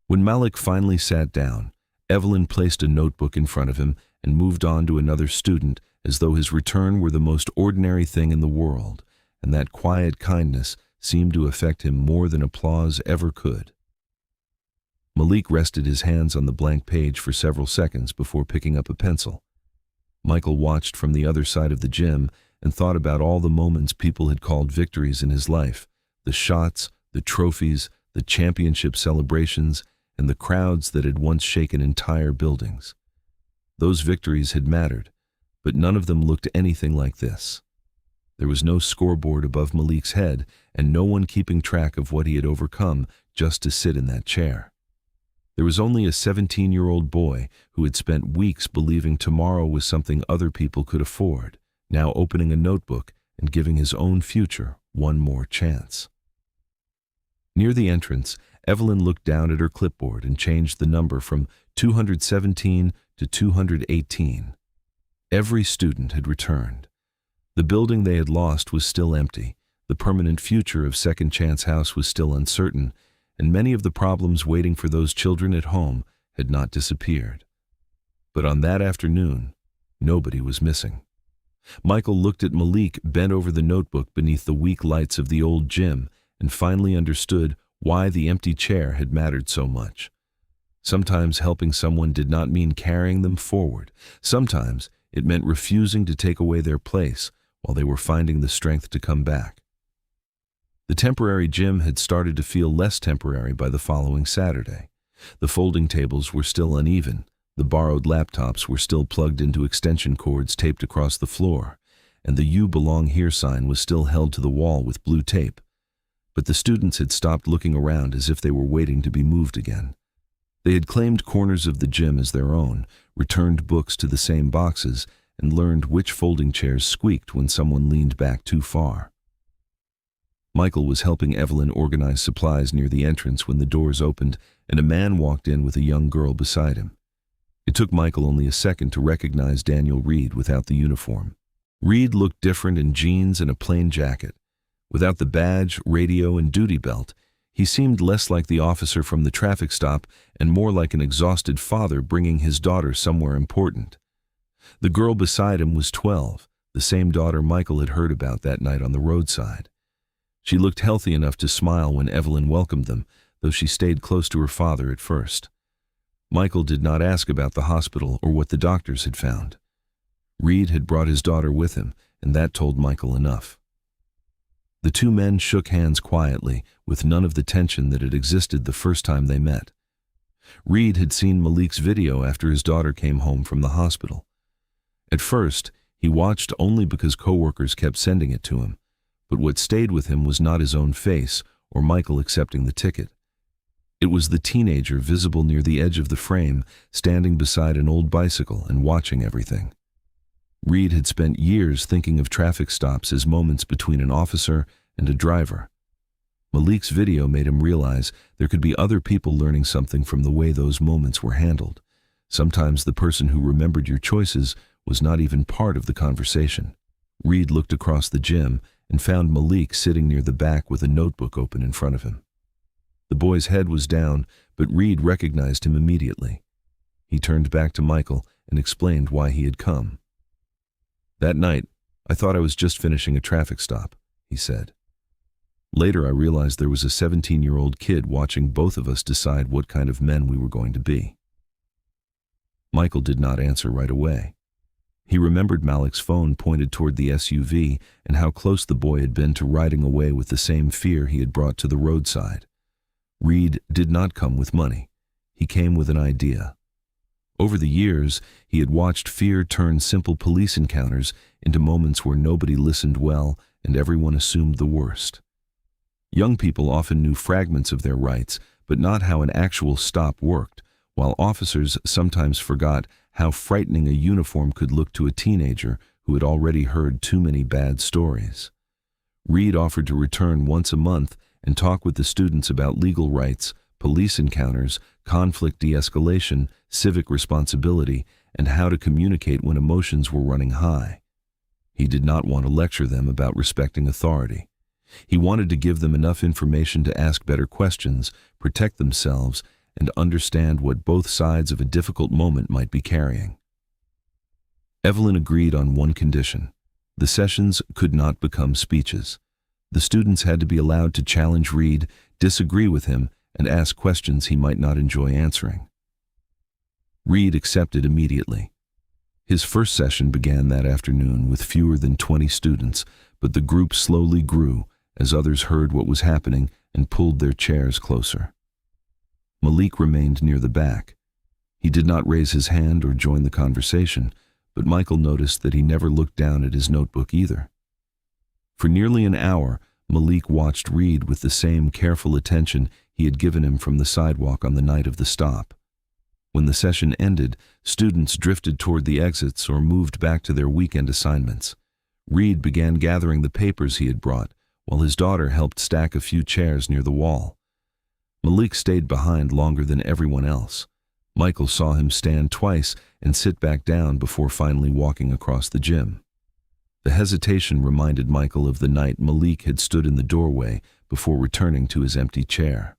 When Malik finally sat down, Evelyn placed a notebook in front of him and moved on to another student as though his return were the most ordinary thing in the world, and that quiet kindness seemed to affect him more than applause ever could. Malik rested his hands on the blank page for several seconds before picking up a pencil. Michael watched from the other side of the gym and thought about all the moments people had called victories in his life, the shots, the trophies, the championship celebrations, and the crowds that had once shaken entire buildings. Those victories had mattered, but none of them looked anything like this. There was no scoreboard above Malik's head and no one keeping track of what he had overcome just to sit in that chair. There was only a 17-year-old boy who had spent weeks believing tomorrow was something other people could afford, now opening a notebook and giving his own future one more chance. Near the entrance, Evelyn looked down at her clipboard and changed the number from 217 to 218. Every student had returned. The building they had lost was still empty, the permanent future of Second Chance House was still uncertain, and many of the problems waiting for those children at home had not disappeared. But on that afternoon, nobody was missing. Michael looked at Malik bent over the notebook beneath the weak lights of the old gym and finally understood why the empty chair had mattered so much. Sometimes helping someone did not mean carrying them forward. Sometimes it meant refusing to take away their place while they were finding the strength to come back. The temporary gym had started to feel less temporary by the following Saturday. The folding tables were still uneven, the borrowed laptops were still plugged into extension cords taped across the floor, and the "You Belong Here" sign was still held to the wall with blue tape. But the students had stopped looking around as if they were waiting to be moved again. They had claimed corners of the gym as their own, returned books to the same boxes, and learned which folding chairs squeaked when someone leaned back too far. Michael was helping Evelyn organize supplies near the entrance when the doors opened and a man walked in with a young girl beside him. It took Michael only a second to recognize Daniel Reed without the uniform. Reed looked different in jeans and a plain jacket. Without the badge, radio, and duty belt, he seemed less like the officer from the traffic stop and more like an exhausted father bringing his daughter somewhere important. The girl beside him was 12, the same daughter Michael had heard about that night on the roadside. She looked healthy enough to smile when Evelyn welcomed them, though she stayed close to her father at first. Michael did not ask about the hospital or what the doctors had found. Reed had brought his daughter with him, and that told Michael enough. The two men shook hands quietly, with none of the tension that had existed the first time they met. Reed had seen Malik's video after his daughter came home from the hospital. At first, he watched only because coworkers kept sending it to him, but what stayed with him was not his own face or Michael accepting the ticket. It was the teenager visible near the edge of the frame, standing beside an old bicycle and watching everything. Reed had spent years thinking of traffic stops as moments between an officer and a driver. Malik's video made him realize there could be other people learning something from the way those moments were handled. Sometimes the person who remembered your choices was not even part of the conversation. Reed looked across the gym and found Malik sitting near the back with a notebook open in front of him. The boy's head was down, but Reed recognized him immediately. He turned back to Michael and explained why he had come. "That night, I thought I was just finishing a traffic stop," he said. "Later I realized there was a 17-year-old kid watching both of us decide what kind of men we were going to be." Michael did not answer right away. He remembered Malik's phone pointed toward the SUV and how close the boy had been to riding away with the same fear he had brought to the roadside. Reed did not come with money. He came with an idea. Over the years, he had watched fear turn simple police encounters into moments where nobody listened well and everyone assumed the worst. Young people often knew fragments of their rights, but not how an actual stop worked, while officers sometimes forgot how frightening a uniform could look to a teenager who had already heard too many bad stories. Reed offered to return once a month and talk with the students about legal rights, police encounters, conflict de-escalation, civic responsibility, and how to communicate when emotions were running high. He did not want to lecture them about respecting authority. He wanted to give them enough information to ask better questions, protect themselves, and understand what both sides of a difficult moment might be carrying. Evelyn agreed on one condition. The sessions could not become speeches. The students had to be allowed to challenge Reed, disagree with him, and ask questions he might not enjoy answering. Reed accepted immediately. His first session began that afternoon with fewer than 20 students, but the group slowly grew as others heard what was happening and pulled their chairs closer. Malik remained near the back. He did not raise his hand or join the conversation, but Michael noticed that he never looked down at his notebook either. For nearly an hour, Malik watched Reed with the same careful attention he had given him from the sidewalk on the night of the stop. When the session ended, students drifted toward the exits or moved back to their weekend assignments. Reed began gathering the papers he had brought, while his daughter helped stack a few chairs near the wall. Malik stayed behind longer than everyone else. Michael saw him stand twice and sit back down before finally walking across the gym. The hesitation reminded Michael of the night Malik had stood in the doorway before returning to his empty chair.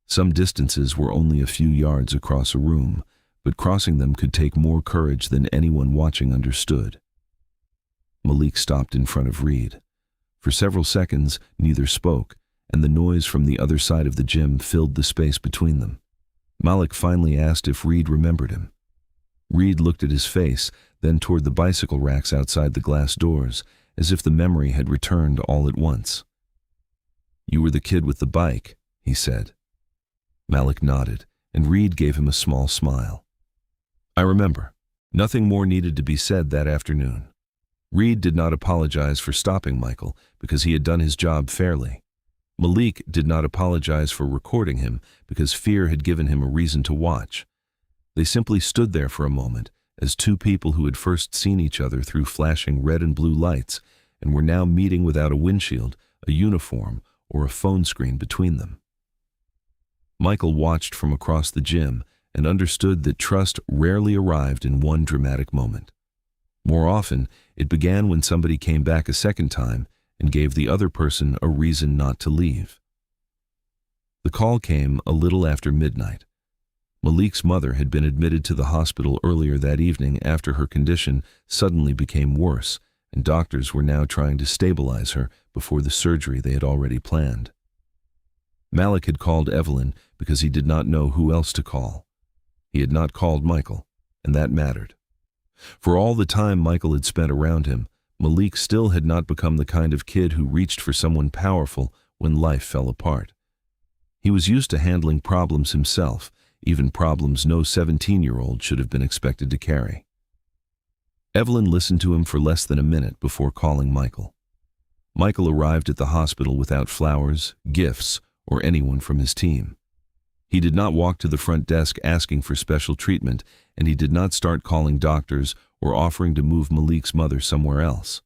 Some distances were only a few yards across a room, but crossing them could take more courage than anyone watching understood. Malik stopped in front of Reed. For several seconds, neither spoke, and the noise from the other side of the gym filled the space between them. Malik finally asked if Reed remembered him. Reed looked at his face, then toward the bicycle racks outside the glass doors, as if the memory had returned all at once. "You were the kid with the bike," he said. Malik nodded, and Reed gave him a small smile. "I remember." Nothing more needed to be said that afternoon. Reed did not apologize for stopping Michael because he had done his job fairly. Malik did not apologize for recording him because fear had given him a reason to watch. They simply stood there for a moment as two people who had first seen each other through flashing red and blue lights and were now meeting without a windshield, a uniform, or a phone screen between them. Michael watched from across the gym and understood that trust rarely arrived in one dramatic moment. More often, it began when somebody came back a second time and gave the other person a reason not to leave. The call came a little after midnight. Malik's mother had been admitted to the hospital earlier that evening after her condition suddenly became worse, and doctors were now trying to stabilize her before the surgery they had already planned. Malik had called Evelyn because he did not know who else to call. He had not called Michael, and that mattered. For all the time Michael had spent around him, Malik still had not become the kind of kid who reached for someone powerful when life fell apart. He was used to handling problems himself, even problems no 17-year-old should have been expected to carry. Evelyn listened to him for less than a minute before calling Michael. Michael arrived at the hospital without flowers, gifts, or anyone from his team. He did not walk to the front desk asking for special treatment, and he did not start calling doctors or offering to move Malik's mother somewhere else.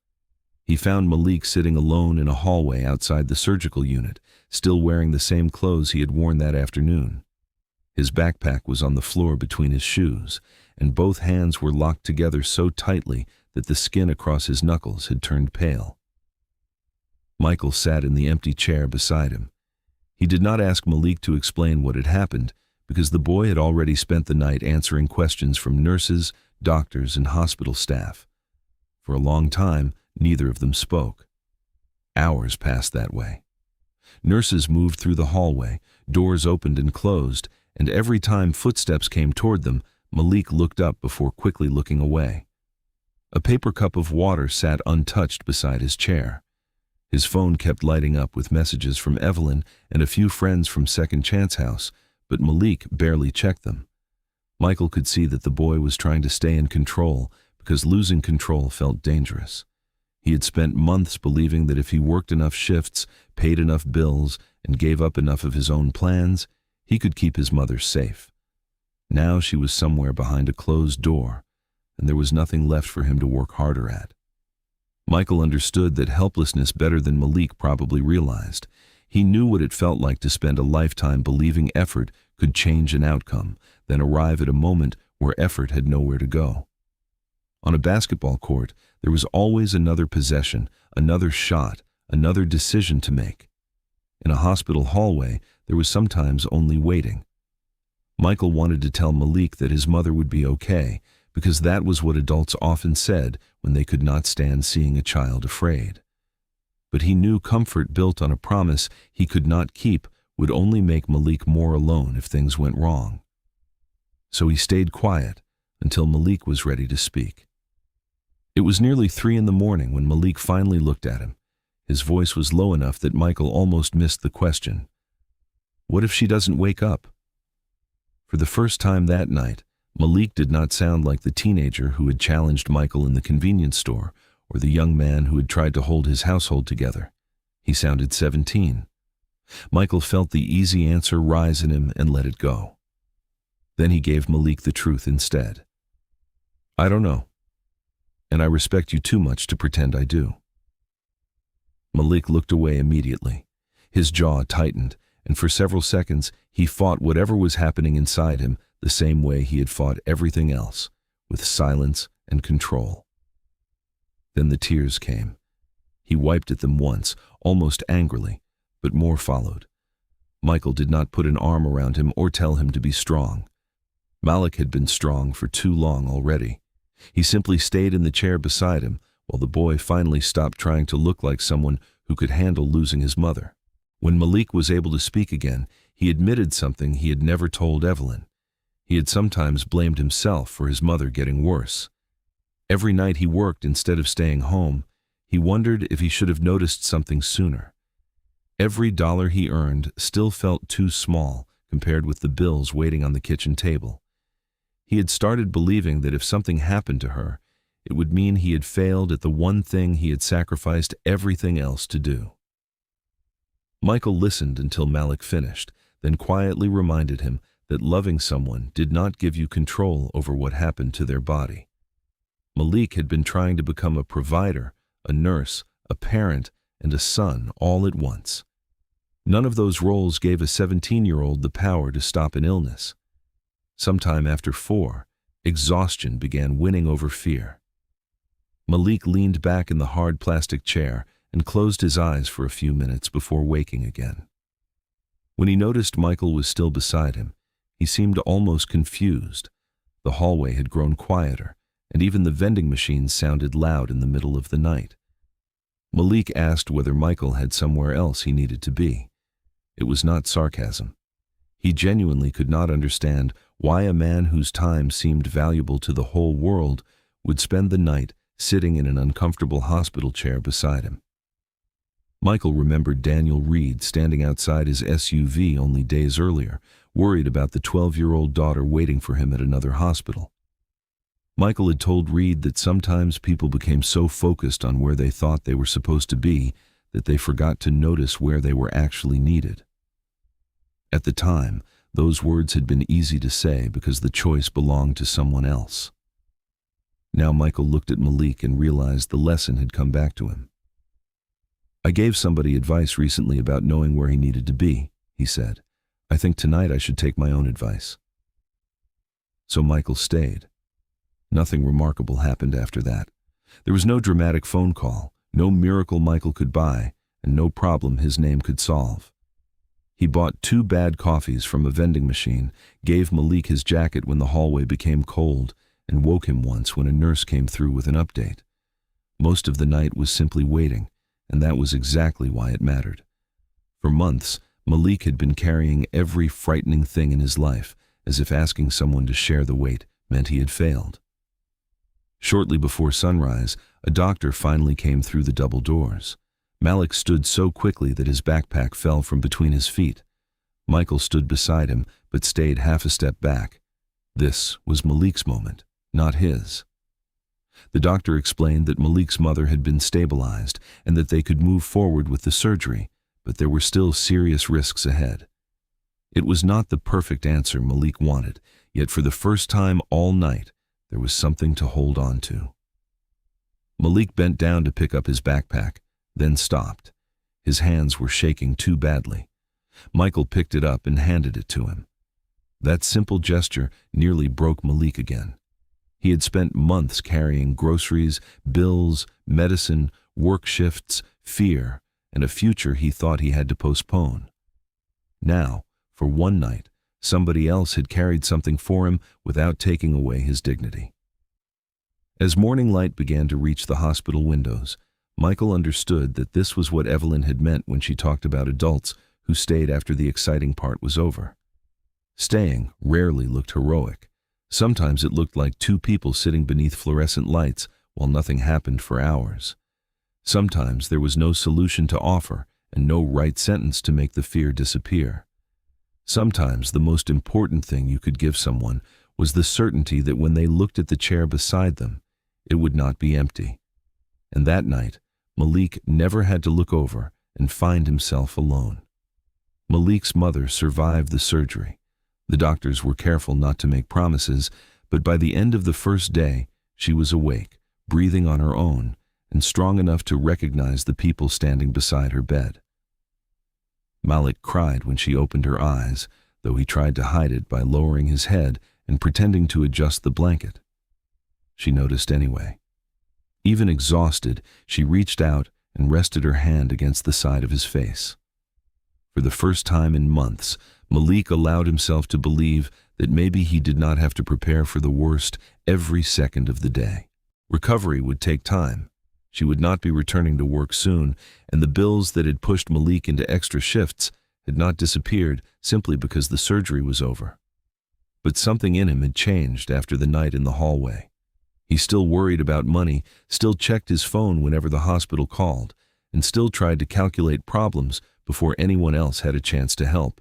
He found Malik sitting alone in a hallway outside the surgical unit, still wearing the same clothes he had worn that afternoon. His backpack was on the floor between his shoes, and both hands were locked together so tightly that the skin across his knuckles had turned pale. Michael sat in the empty chair beside him. He did not ask Malik to explain what had happened, because the boy had already spent the night answering questions from nurses, doctors, and hospital staff. For a long time, neither of them spoke. Hours passed that way. Nurses moved through the hallway, doors opened and closed, and every time footsteps came toward them, Malik looked up before quickly looking away. A paper cup of water sat untouched beside his chair. His phone kept lighting up with messages from Evelyn and a few friends from Second Chance House, but Malik barely checked them. Michael could see that the boy was trying to stay in control because losing control felt dangerous. He had spent months believing that if he worked enough shifts, paid enough bills, and gave up enough of his own plans, he could keep his mother safe. Now she was somewhere behind a closed door, and there was nothing left for him to work harder at. Michael understood that helplessness better than Malik probably realized. He knew what it felt like to spend a lifetime believing effort could change an outcome, then arrive at a moment where effort had nowhere to go. On a basketball court, there was always another possession, another shot, another decision to make. In a hospital hallway, there was sometimes only waiting. Michael wanted to tell Malik that his mother would be okay, because that was what adults often said when they could not stand seeing a child afraid. But he knew comfort built on a promise he could not keep would only make Malik more alone if things went wrong. So he stayed quiet until Malik was ready to speak. It was nearly 3 in the morning when Malik finally looked at him. His voice was low enough that Michael almost missed the question. What if she doesn't wake up? For the first time that night, Malik did not sound like the teenager who had challenged Michael in the convenience store or the young man who had tried to hold his household together. He sounded 17. Michael felt the easy answer rise in him and let it go. Then he gave Malik the truth instead. I don't know, and I respect you too much to pretend I do. Malik looked away immediately. His jaw tightened, and for several seconds he fought whatever was happening inside him the same way he had fought everything else, with silence and control. Then the tears came. He wiped at them once, almost angrily, but more followed. Michael did not put an arm around him or tell him to be strong. Malik had been strong for too long already. He simply stayed in the chair beside him while the boy finally stopped trying to look like someone who could handle losing his mother. When Malik was able to speak again, He admitted something he had never told Evelyn. He had sometimes blamed himself for his mother getting worse. Every night he worked instead of staying home. He wondered if he should have noticed something sooner. Every dollar he earned still felt too small compared with the bills waiting on the kitchen table. He had started believing that if something happened to her, it would mean he had failed at the one thing he had sacrificed everything else to do. Michael listened until Malik finished, then quietly reminded him that loving someone did not give you control over what happened to their body. Malik had been trying to become a provider, a nurse, a parent, and a son all at once. None of those roles gave a 17-year-old the power to stop an illness. Sometime after 4, exhaustion began winning over fear. Malik leaned back in the hard plastic chair and closed his eyes for a few minutes before waking again. When he noticed Michael was still beside him, he seemed almost confused. The hallway had grown quieter, and even the vending machines sounded loud in the middle of the night. Malik asked whether Michael had somewhere else he needed to be. It was not sarcasm. He genuinely could not understand why a man whose time seemed valuable to the whole world would spend the night sitting in an uncomfortable hospital chair beside him. Michael remembered Daniel Reed standing outside his SUV only days earlier, worried about the 12-year-old daughter waiting for him at another hospital. Michael had told Reed that sometimes people became so focused on where they thought they were supposed to be that they forgot to notice where they were actually needed. At the time, those words had been easy to say because the choice belonged to someone else. Now Michael looked at Malik and realized the lesson had come back to him. "I gave somebody advice recently about knowing where he needed to be," he said. "I think tonight I should take my own advice." So Michael stayed. Nothing remarkable happened after that. There was no dramatic phone call, no miracle Michael could buy, and no problem his name could solve. He bought 2 bad coffees from a vending machine, gave Malik his jacket when the hallway became cold, and woke him once when a nurse came through with an update. Most of the night was simply waiting, and that was exactly why it mattered. For months, Malik had been carrying every frightening thing in his life, as if asking someone to share the weight meant he had failed. Shortly before sunrise, a doctor finally came through the double doors. Malik stood so quickly that his backpack fell from between his feet. Michael stood beside him, but stayed half a step back. This was Malik's moment, not his. The doctor explained that Malik's mother had been stabilized and that they could move forward with the surgery, but there were still serious risks ahead. It was not the perfect answer Malik wanted, yet for the first time all night, there was something to hold on to. Malik bent down to pick up his backpack, then stopped. His hands were shaking too badly. Michael picked it up and handed it to him. That simple gesture nearly broke Malik again. He had spent months carrying groceries, bills, medicine, work shifts, fear, and a future he thought he had to postpone. Now, for one night, somebody else had carried something for him without taking away his dignity. As morning light began to reach the hospital windows, Michael understood that this was what Evelyn had meant when she talked about adults who stayed after the exciting part was over. Staying rarely looked heroic. Sometimes it looked like 2 people sitting beneath fluorescent lights while nothing happened for hours. Sometimes there was no solution to offer and no right sentence to make the fear disappear. Sometimes the most important thing you could give someone was the certainty that when they looked at the chair beside them, it would not be empty. And that night, Malik never had to look over and find himself alone. Malik's mother survived the surgery. The doctors were careful not to make promises, but by the end of the first day, she was awake, breathing on her own, and strong enough to recognize the people standing beside her bed. Malik cried when she opened her eyes, though he tried to hide it by lowering his head and pretending to adjust the blanket. She noticed anyway. Even exhausted, she reached out and rested her hand against the side of his face. For the first time in months, Malik allowed himself to believe that maybe he did not have to prepare for the worst every second of the day. Recovery would take time. She would not be returning to work soon, and the bills that had pushed Malik into extra shifts had not disappeared simply because the surgery was over. But something in him had changed after the night in the hallway. He still worried about money, still checked his phone whenever the hospital called, and still tried to calculate problems before anyone else had a chance to help.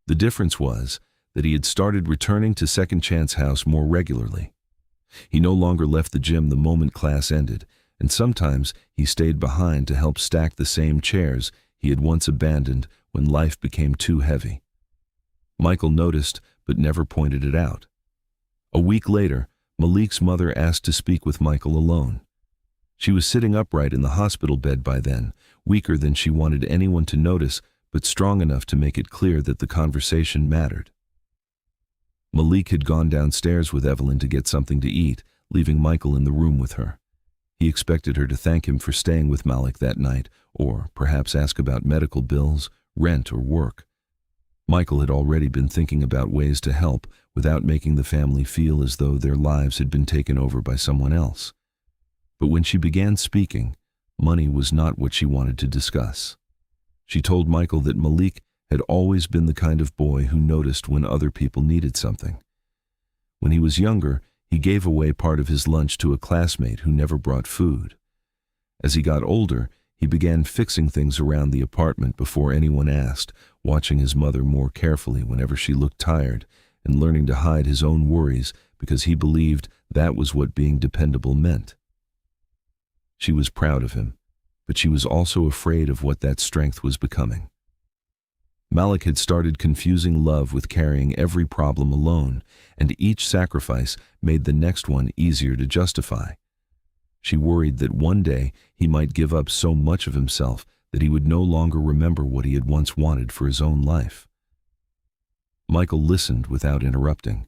The difference was that he had started returning to Second Chance House more regularly. He no longer left the gym the moment class ended, and sometimes he stayed behind to help stack the same chairs he had once abandoned when life became too heavy. Michael noticed but never pointed it out. A week later, Malik's mother asked to speak with Michael alone. She was sitting upright in the hospital bed by then, weaker than she wanted anyone to notice, but strong enough to make it clear that the conversation mattered. Malik had gone downstairs with Evelyn to get something to eat, leaving Michael in the room with her. He expected her to thank him for staying with Malik that night, or perhaps ask about medical bills, rent, or work. Michael had already been thinking about ways to help without making the family feel as though their lives had been taken over by someone else. But when she began speaking, money was not what she wanted to discuss. She told Michael that Malik had always been the kind of boy who noticed when other people needed something. When he was younger, he gave away part of his lunch to a classmate who never brought food. As he got older, he began fixing things around the apartment before anyone asked, watching his mother more carefully whenever she looked tired, and learning to hide his own worries because he believed that was what being dependable meant. She was proud of him, but she was also afraid of what that strength was becoming. Malik had started confusing love with carrying every problem alone, and each sacrifice made the next one easier to justify. She worried that one day he might give up so much of himself that he would no longer remember what he had once wanted for his own life. Michael listened without interrupting.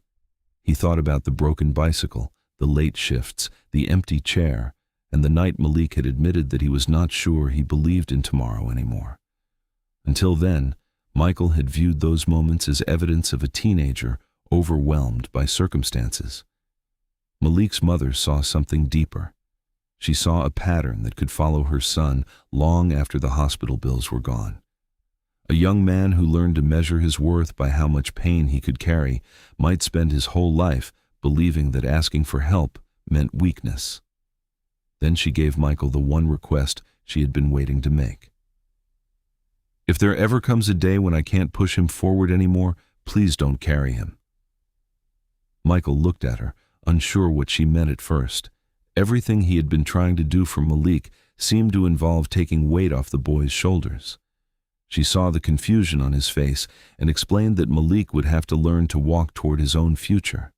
He thought about the broken bicycle, the late shifts, the empty chair, and the night Malik had admitted that he was not sure he believed in tomorrow anymore. Until then, Michael had viewed those moments as evidence of a teenager overwhelmed by circumstances. Malik's mother saw something deeper. She saw a pattern that could follow her son long after the hospital bills were gone. A young man who learned to measure his worth by how much pain he could carry might spend his whole life believing that asking for help meant weakness. Then she gave Michael the one request she had been waiting to make. "If there ever comes a day when I can't push him forward anymore, please don't carry him." Michael looked at her, unsure what she meant at first. Everything he had been trying to do for Malik seemed to involve taking weight off the boy's shoulders. She saw the confusion on his face and explained that Malik would have to learn to walk toward his own future.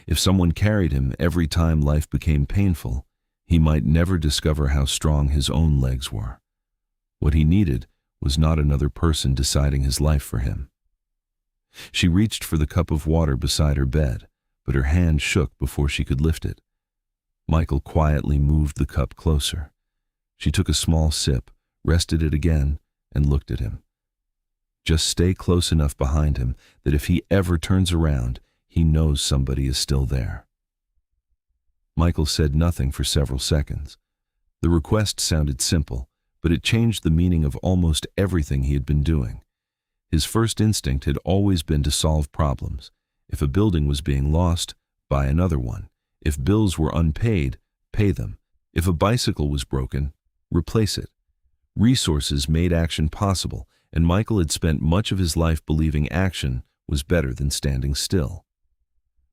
If someone carried him every time life became painful, he might never discover how strong his own legs were. What he needed was not another person deciding his life for him. She reached for the cup of water beside her bed, but her hand shook before she could lift it. Michael quietly moved the cup closer. She took a small sip, rested it again, and looked at him. Just stay close enough behind him that if he ever turns around, he knows somebody is still there. Michael said nothing for several seconds. The request sounded simple, but it changed the meaning of almost everything he had been doing. His first instinct had always been to solve problems. If a building was being lost, buy another one. If bills were unpaid, pay them. If a bicycle was broken, replace it. Resources made action possible, and Michael had spent much of his life believing action was better than standing still.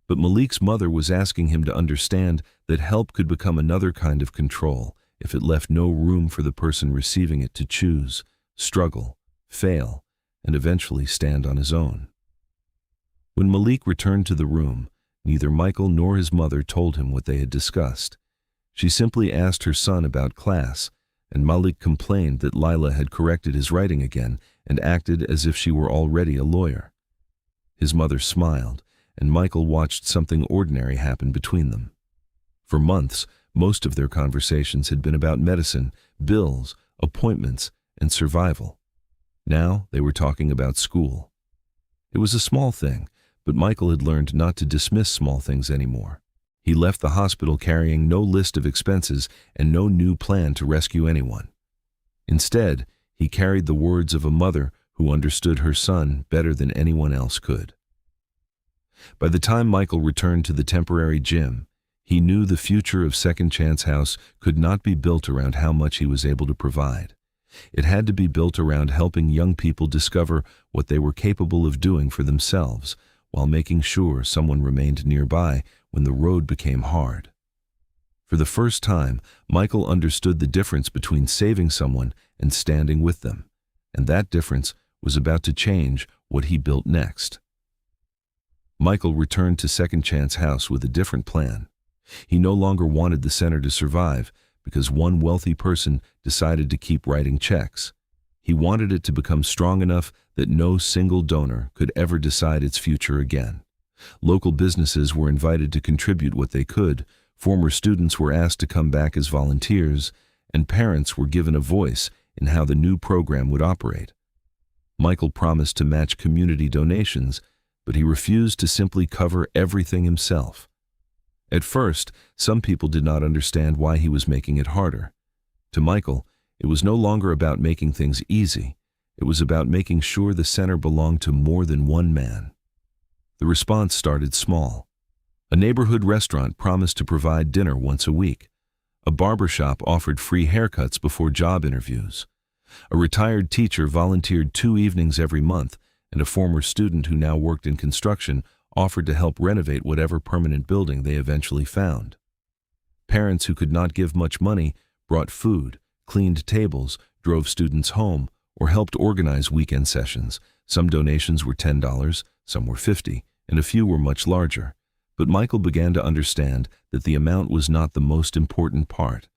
But Malik's mother was asking him to understand that help could become another kind of control if it left no room for the person receiving it to choose, struggle, fail, and eventually stand on his own. When Malik returned to the room, neither Michael nor his mother told him what they had discussed. She simply asked her son about class, and Malik complained that Lila had corrected his writing again and acted as if she were already a lawyer. His mother smiled, and Michael watched something ordinary happen between them. For months, most of their conversations had been about medicine, bills, appointments, and survival. Now they were talking about school. It was a small thing, but Michael had learned not to dismiss small things anymore. He left the hospital carrying no list of expenses and no new plan to rescue anyone. Instead, he carried the words of a mother who understood her son better than anyone else could. By the time Michael returned to the temporary gym, he knew the future of Second Chance House could not be built around how much he was able to provide. It had to be built around helping young people discover what they were capable of doing for themselves, while making sure someone remained nearby when the road became hard. For the first time, Michael understood the difference between saving someone and standing with them, and that difference was about to change what he built next. Michael returned to Second Chance House with a different plan. He no longer wanted the center to survive because one wealthy person decided to keep writing checks. He wanted it to become strong enough that no single donor could ever decide its future again. Local businesses were invited to contribute what they could, former students were asked to come back as volunteers, and parents were given a voice in how the new program would operate. Michael promised to match community donations, but he refused to simply cover everything himself. At first, some people did not understand why he was making it harder. To Michael, it was no longer about making things easy. It was about making sure the center belonged to more than one man. The response started small. A neighborhood restaurant promised to provide dinner once a week. A barbershop offered free haircuts before job interviews. A retired teacher volunteered 2 evenings every month, and a former student who now worked in construction offered to help renovate whatever permanent building they eventually found. Parents who could not give much money brought food, cleaned tables, drove students home, or helped organize weekend sessions. Some donations were $10, some were $50, and a few were much larger. But Michael began to understand that the amount was not the most important part.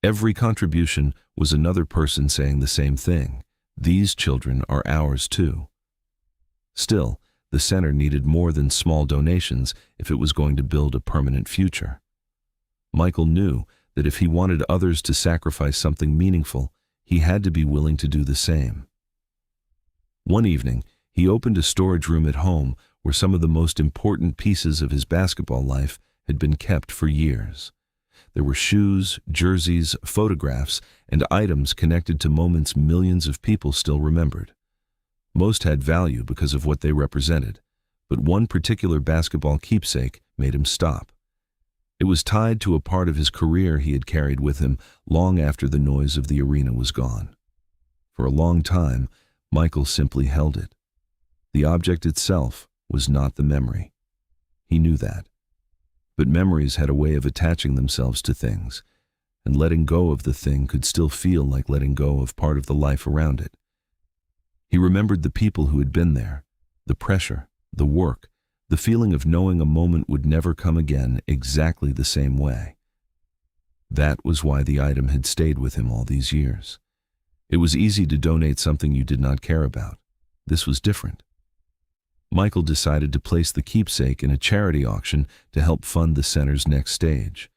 Every contribution was another person saying the same thing. These children are ours too. Still, the center needed more than small donations if it was going to build a permanent future. Michael knew that if he wanted others to sacrifice something meaningful, he had to be willing to do the same. One evening, he opened a storage room at home where some of the most important pieces of his basketball life had been kept for years. There were shoes, jerseys, photographs, and items connected to moments millions of people still remembered. Most had value because of what they represented, but one particular basketball keepsake made him stop. It was tied to a part of his career he had carried with him long after the noise of the arena was gone. For a long time, Michael simply held it. The object itself was not the memory. He knew that. But memories had a way of attaching themselves to things, and letting go of the thing could still feel like letting go of part of the life around it. He remembered the people who had been there, the pressure, the work, the feeling of knowing a moment would never come again exactly the same way. That was why the item had stayed with him all these years. It was easy to donate something you did not care about. This was different. Michael decided to place the keepsake in a charity auction to help fund the center's next stage.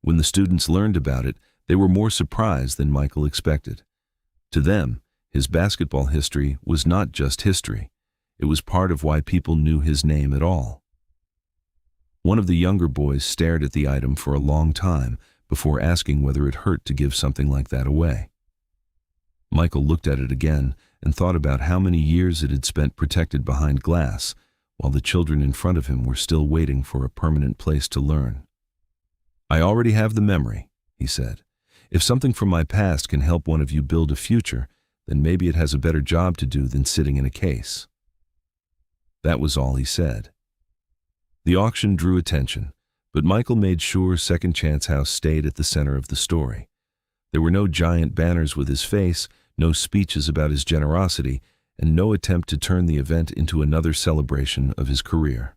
When the students learned about it, they were more surprised than Michael expected. To them, his basketball history was not just history. It was part of why people knew his name at all. One of the younger boys stared at the item for a long time before asking whether it hurt to give something like that away. Michael looked at it again and thought about how many years it had spent protected behind glass, while the children in front of him were still waiting for a permanent place to learn. "I already have the memory," he said. "If something from my past can help one of you build a future, then maybe it has a better job to do than sitting in a case." That was all he said. The auction drew attention, but Michael made sure Second Chance House stayed at the center of the story. There were no giant banners with his face, no speeches about his generosity, and no attempt to turn the event into another celebration of his career.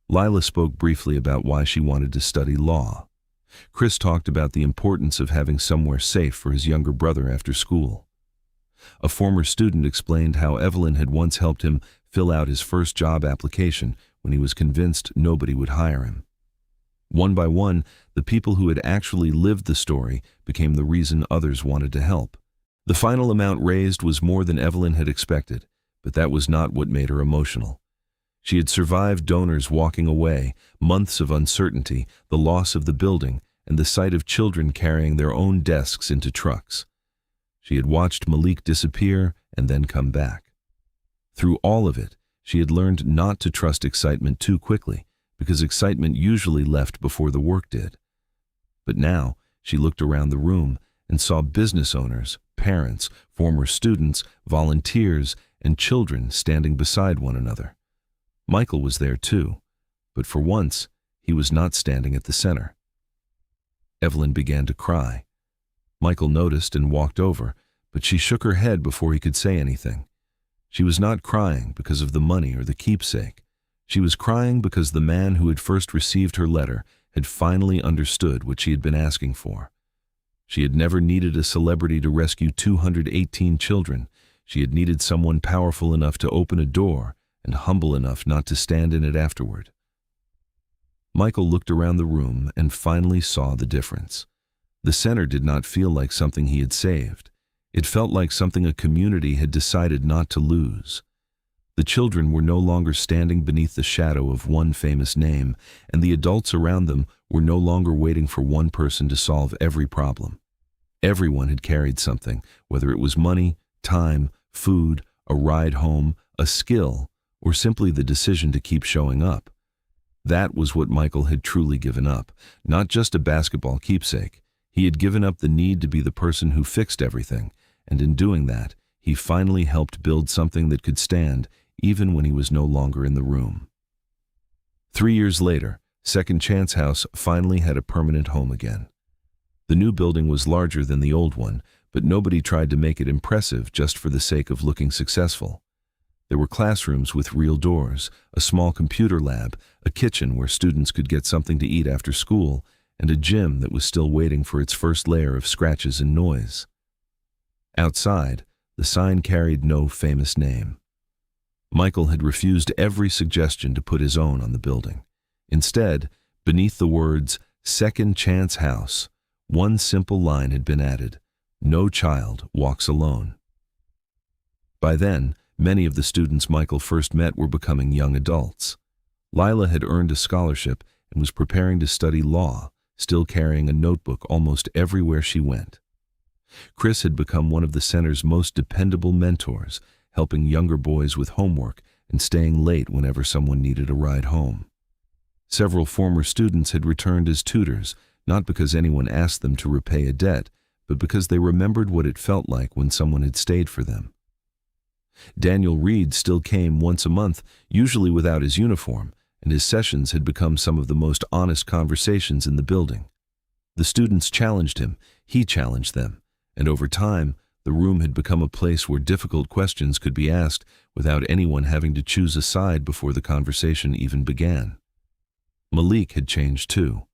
Lila spoke briefly about why she wanted to study law. Chris talked about the importance of having somewhere safe for his younger brother after school. A former student explained how Evelyn had once helped him fill out his first job application when he was convinced nobody would hire him. One by one, the people who had actually lived the story became the reason others wanted to help. The final amount raised was more than Evelyn had expected, but that was not what made her emotional. She had survived donors walking away, months of uncertainty, the loss of the building, and the sight of children carrying their own desks into trucks. She had watched Malik disappear and then come back. Through all of it, she had learned not to trust excitement too quickly, because excitement usually left before the work did. But now, she looked around the room and saw business owners, parents, former students, volunteers, and children standing beside one another. Michael was there too, but for once, he was not standing at the center. Evelyn began to cry. Michael noticed and walked over, but she shook her head before he could say anything. She was not crying because of the money or the keepsake. She was crying because the man who had first received her letter had finally understood what she had been asking for. She had never needed a celebrity to rescue 218 children. She had needed someone powerful enough to open a door and humble enough not to stand in it afterward. Michael looked around the room and finally saw the difference. The center did not feel like something he had saved. It felt like something a community had decided not to lose. The children were no longer standing beneath the shadow of one famous name, and the adults around them were no longer waiting for one person to solve every problem. Everyone had carried something, whether it was money, time, food, a ride home, a skill, or simply the decision to keep showing up. That was what Michael had truly given up, not just a basketball keepsake. He had given up the need to be the person who fixed everything, and in doing that, he finally helped build something that could stand even when he was no longer in the room. 3 years later, Second Chance House finally had a permanent home again. The new building was larger than the old one, but nobody tried to make it impressive just for the sake of looking successful. There were classrooms with real doors, a small computer lab, a kitchen where students could get something to eat after school, and a gym that was still waiting for its first layer of scratches and noise. Outside, the sign carried no famous name. Michael had refused every suggestion to put his own on the building. Instead, beneath the words, Second Chance House, one simple line had been added: no child walks alone. By then, many of the students Michael first met were becoming young adults. Lila had earned a scholarship and was preparing to study law, still carrying a notebook almost everywhere she went. Chris had become one of the center's most dependable mentors, helping younger boys with homework and staying late whenever someone needed a ride home. Several former students had returned as tutors, not because anyone asked them to repay a debt, but because they remembered what it felt like when someone had stayed for them. Daniel Reed still came once a month, usually without his uniform, and his sessions had become some of the most honest conversations in the building. The students challenged him, he challenged them, and over time, the room had become a place where difficult questions could be asked without anyone having to choose a side before the conversation even began. Malik had changed too.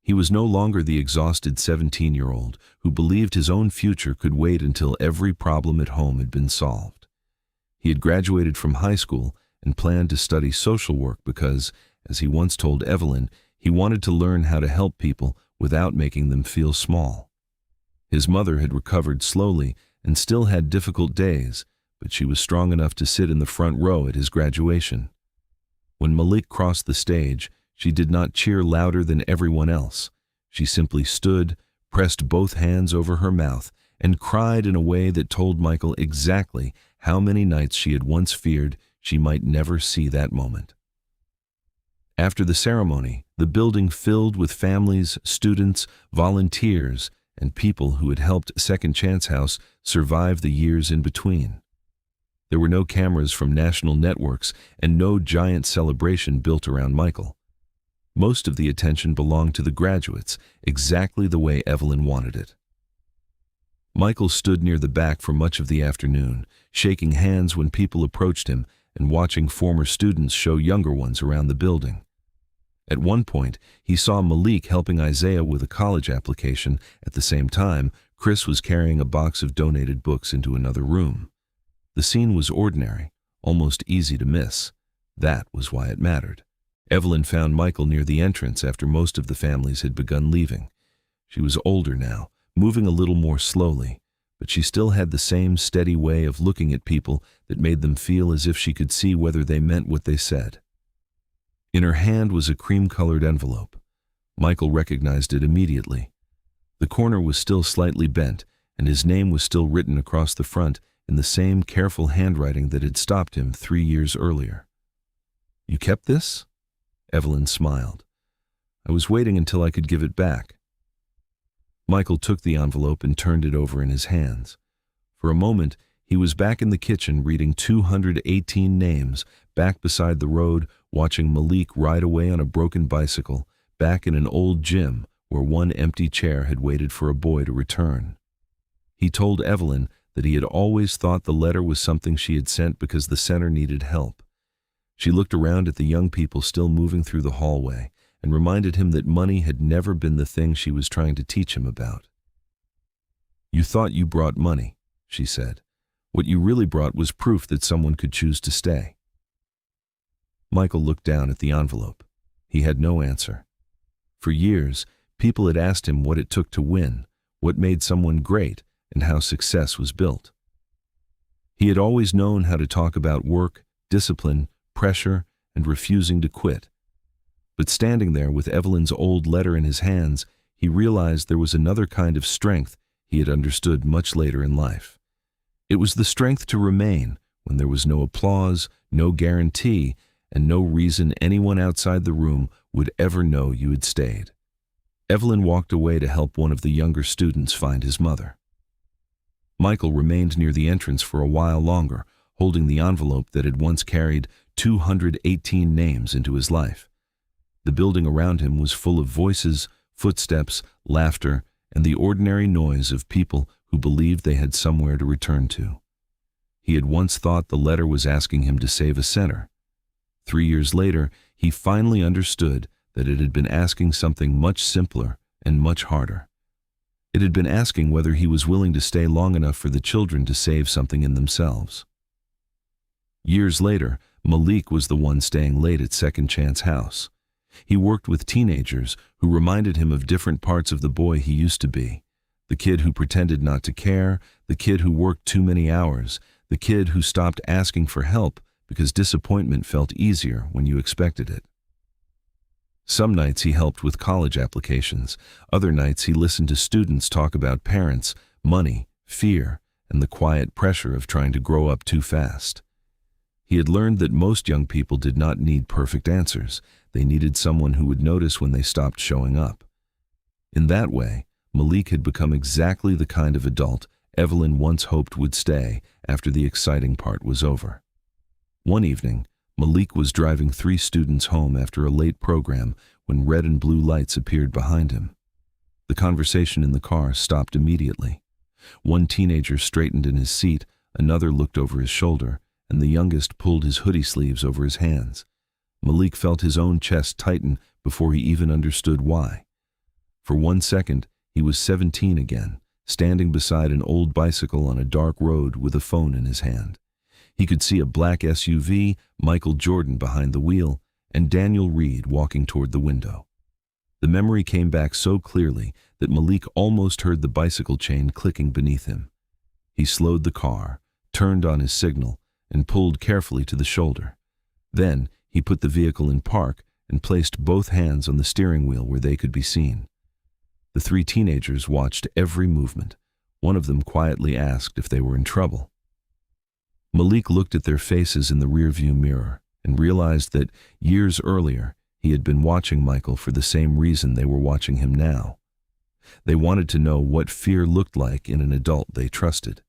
He was no longer the exhausted 17-year-old who believed his own future could wait until every problem at home had been solved. He had graduated from high school and planned to study social work because, as he once told Evelyn, he wanted to learn how to help people without making them feel small. His mother had recovered slowly and still had difficult days, but she was strong enough to sit in the front row at his graduation. When Malik crossed the stage, she did not cheer louder than everyone else. She simply stood, pressed both hands over her mouth, and cried in a way that told Michael exactly how many nights she had once feared she might never see that moment. After the ceremony, the building filled with families, students, volunteers, and people who had helped Second Chance House survive the years in between. There were no cameras from national networks and no giant celebration built around Michael. Most of the attention belonged to the graduates, exactly the way Evelyn wanted it. Michael stood near the back for much of the afternoon, shaking hands when people approached him and watching former students show younger ones around the building. At one point, he saw Malik helping Isaiah with a college application. At the same time, Chris was carrying a box of donated books into another room. The scene was ordinary, almost easy to miss. That was why it mattered. Evelyn found Michael near the entrance after most of the families had begun leaving. She was older now, moving a little more slowly, but she still had the same steady way of looking at people that made them feel as if she could see whether they meant what they said. In her hand was a cream-colored envelope. Michael recognized it immediately. The corner was still slightly bent, and his name was still written across the front in the same careful handwriting that had stopped him 3 years earlier. "You kept this?" Evelyn smiled. "I was waiting until I could give it back." Michael took the envelope and turned it over in his hands. For a moment, he was back in the kitchen reading 218 names, back beside the road, watching Malik ride away on a broken bicycle, back in an old gym where one empty chair had waited for a boy to return. He told Evelyn that he had always thought the letter was something she had sent because the center needed help. She looked around at the young people still moving through the hallway and reminded him that money had never been the thing she was trying to teach him about. "You thought you brought money," she said. "What you really brought was proof that someone could choose to stay." Michael looked down at the envelope. He had no answer. For years, people had asked him what it took to win, what made someone great, and how success was built. He had always known how to talk about work, discipline, pressure, and refusing to quit. But standing there with Evelyn's old letter in his hands, he realized there was another kind of strength he had understood much later in life. It was the strength to remain when there was no applause, no guarantee, and no reason anyone outside the room would ever know you had stayed. Evelyn walked away to help one of the younger students find his mother. Michael remained near the entrance for a while longer, holding the envelope that had once carried 218 names into his life. The building around him was full of voices, footsteps, laughter, and the ordinary noise of people who believed they had somewhere to return to. He had once thought the letter was asking him to save a center. 3 years later, he finally understood that it had been asking something much simpler and much harder. It had been asking whether he was willing to stay long enough for the children to save something in themselves. Years later, Malik was the one staying late at Second Chance House. He worked with teenagers who reminded him of different parts of the boy he used to be. The kid who pretended not to care, the kid who worked too many hours, the kid who stopped asking for help because disappointment felt easier when you expected it. Some nights he helped with college applications. Other nights he listened to students talk about parents, money, fear, and the quiet pressure of trying to grow up too fast. He had learned that most young people did not need perfect answers. They needed someone who would notice when they stopped showing up. In that way, Malik had become exactly the kind of adult Evelyn once hoped would stay after the exciting part was over. One evening, Malik was driving 3 students home after a late program when red and blue lights appeared behind him. The conversation in the car stopped immediately. One teenager straightened in his seat, another looked over his shoulder, and the youngest pulled his hoodie sleeves over his hands. Malik felt his own chest tighten before he even understood why. For 1 second, he was 17 again, standing beside an old bicycle on a dark road with a phone in his hand. He could see a black SUV, Michael Jordan behind the wheel, and Daniel Reed walking toward the window. The memory came back so clearly that Malik almost heard the bicycle chain clicking beneath him. He slowed the car, turned on his signal, and pulled carefully to the shoulder. Then he put the vehicle in park and placed both hands on the steering wheel where they could be seen. The 3 teenagers watched every movement. One of them quietly asked if they were in trouble. Malik looked at their faces in the rearview mirror and realized that years earlier he had been watching Michael for the same reason they were watching him now. They wanted to know what fear looked like in an adult they trusted.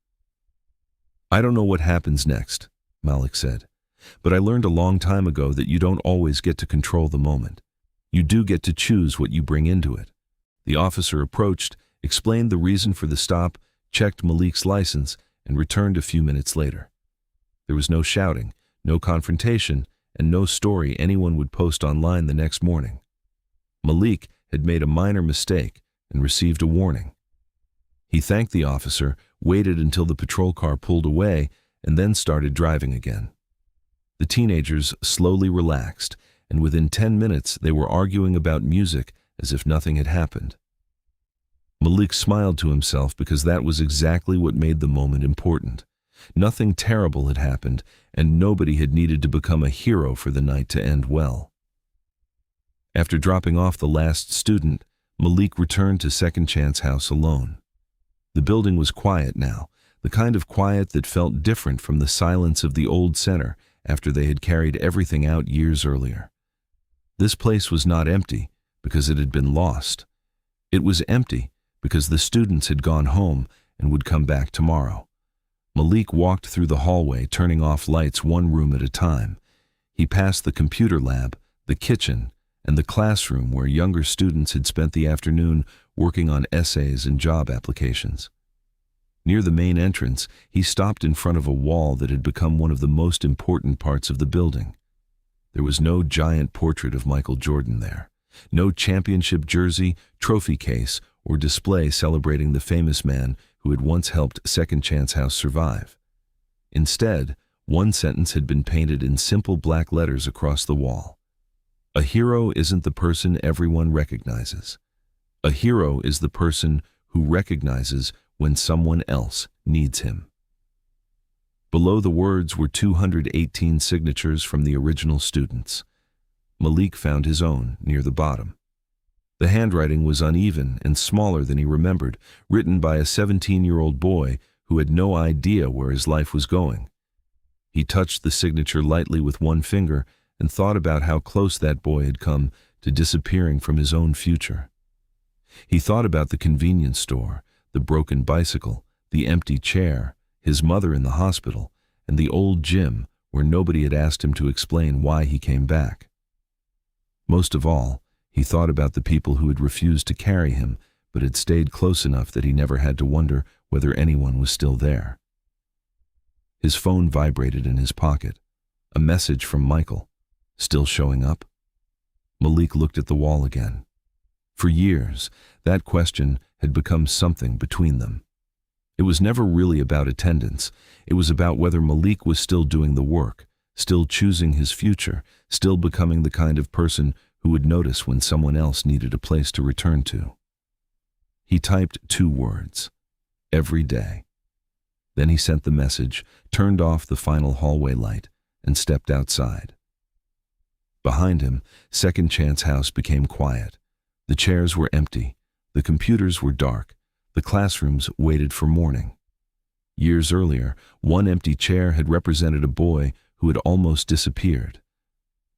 "I don't know what happens next," Malik said, "but I learned a long time ago that you don't always get to control the moment. You do get to choose what you bring into it." The officer approached, explained the reason for the stop, checked Malik's license, and returned a few minutes later. There was no shouting, no confrontation, and no story anyone would post online the next morning. Malik had made a minor mistake and received a warning. He thanked the officer, waited until the patrol car pulled away, and then started driving again. The teenagers slowly relaxed, and within 10 minutes they were arguing about music as if nothing had happened. Malik smiled to himself because that was exactly what made the moment important. Nothing terrible had happened, and nobody had needed to become a hero for the night to end well. After dropping off the last student, Malik returned to Second Chance House alone. The building was quiet now, the kind of quiet that felt different from the silence of the old center after they had carried everything out years earlier. This place was not empty because it had been lost. It was empty because the students had gone home and would come back tomorrow. Malik walked through the hallway, turning off lights one room at a time. He passed the computer lab, the kitchen, and the classroom where younger students had spent the afternoon working on essays and job applications. Near the main entrance, he stopped in front of a wall that had become one of the most important parts of the building. There was no giant portrait of Michael Jordan there, no championship jersey, trophy case, or display celebrating the famous man who had once helped Second Chance House survive. Instead, one sentence had been painted in simple black letters across the wall. A hero isn't the person everyone recognizes. A hero is the person who recognizes when someone else needs him. Below the words were 218 signatures from the original students. Malik found his own near the bottom. The handwriting was uneven and smaller than he remembered, written by a 17-year-old boy who had no idea where his life was going. He touched the signature lightly with one finger and thought about how close that boy had come to disappearing from his own future. He thought about the convenience store, the broken bicycle, the empty chair, his mother in the hospital, and the old gym where nobody had asked him to explain why he came back. Most of all, he thought about the people who had refused to carry him but had stayed close enough that he never had to wonder whether anyone was still there. His phone vibrated in his pocket. A message from Michael. Still showing up? Malik looked at the wall again. For years, that question had become something between them. It was never really about attendance. It was about whether Malik was still doing the work, still choosing his future, still becoming the kind of person who would notice when someone else needed a place to return to. He typed 2 words. Every day. Then he sent the message, turned off the final hallway light, and stepped outside. Behind him, Second Chance House became quiet. The chairs were empty. The computers were dark. The classrooms waited for morning. Years earlier, one empty chair had represented a boy who had almost disappeared.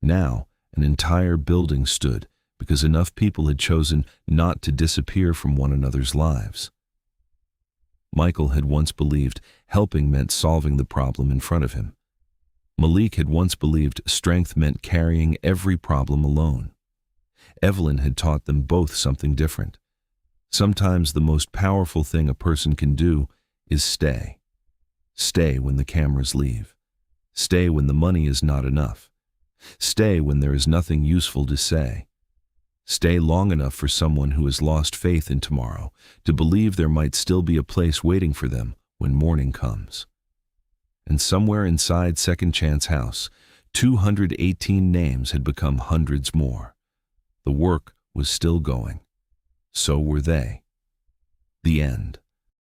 Now, an entire building stood because enough people had chosen not to disappear from one another's lives. Michael had once believed helping meant solving the problem in front of him. Malik had once believed strength meant carrying every problem alone. Evelyn had taught them both something different. Sometimes the most powerful thing a person can do is stay. Stay when the cameras leave. Stay when the money is not enough. Stay when there is nothing useful to say. Stay long enough for someone who has lost faith in tomorrow to believe there might still be a place waiting for them when morning comes. And somewhere inside Second Chance House, 218 names had become hundreds more. The work was still going. So were they. The end.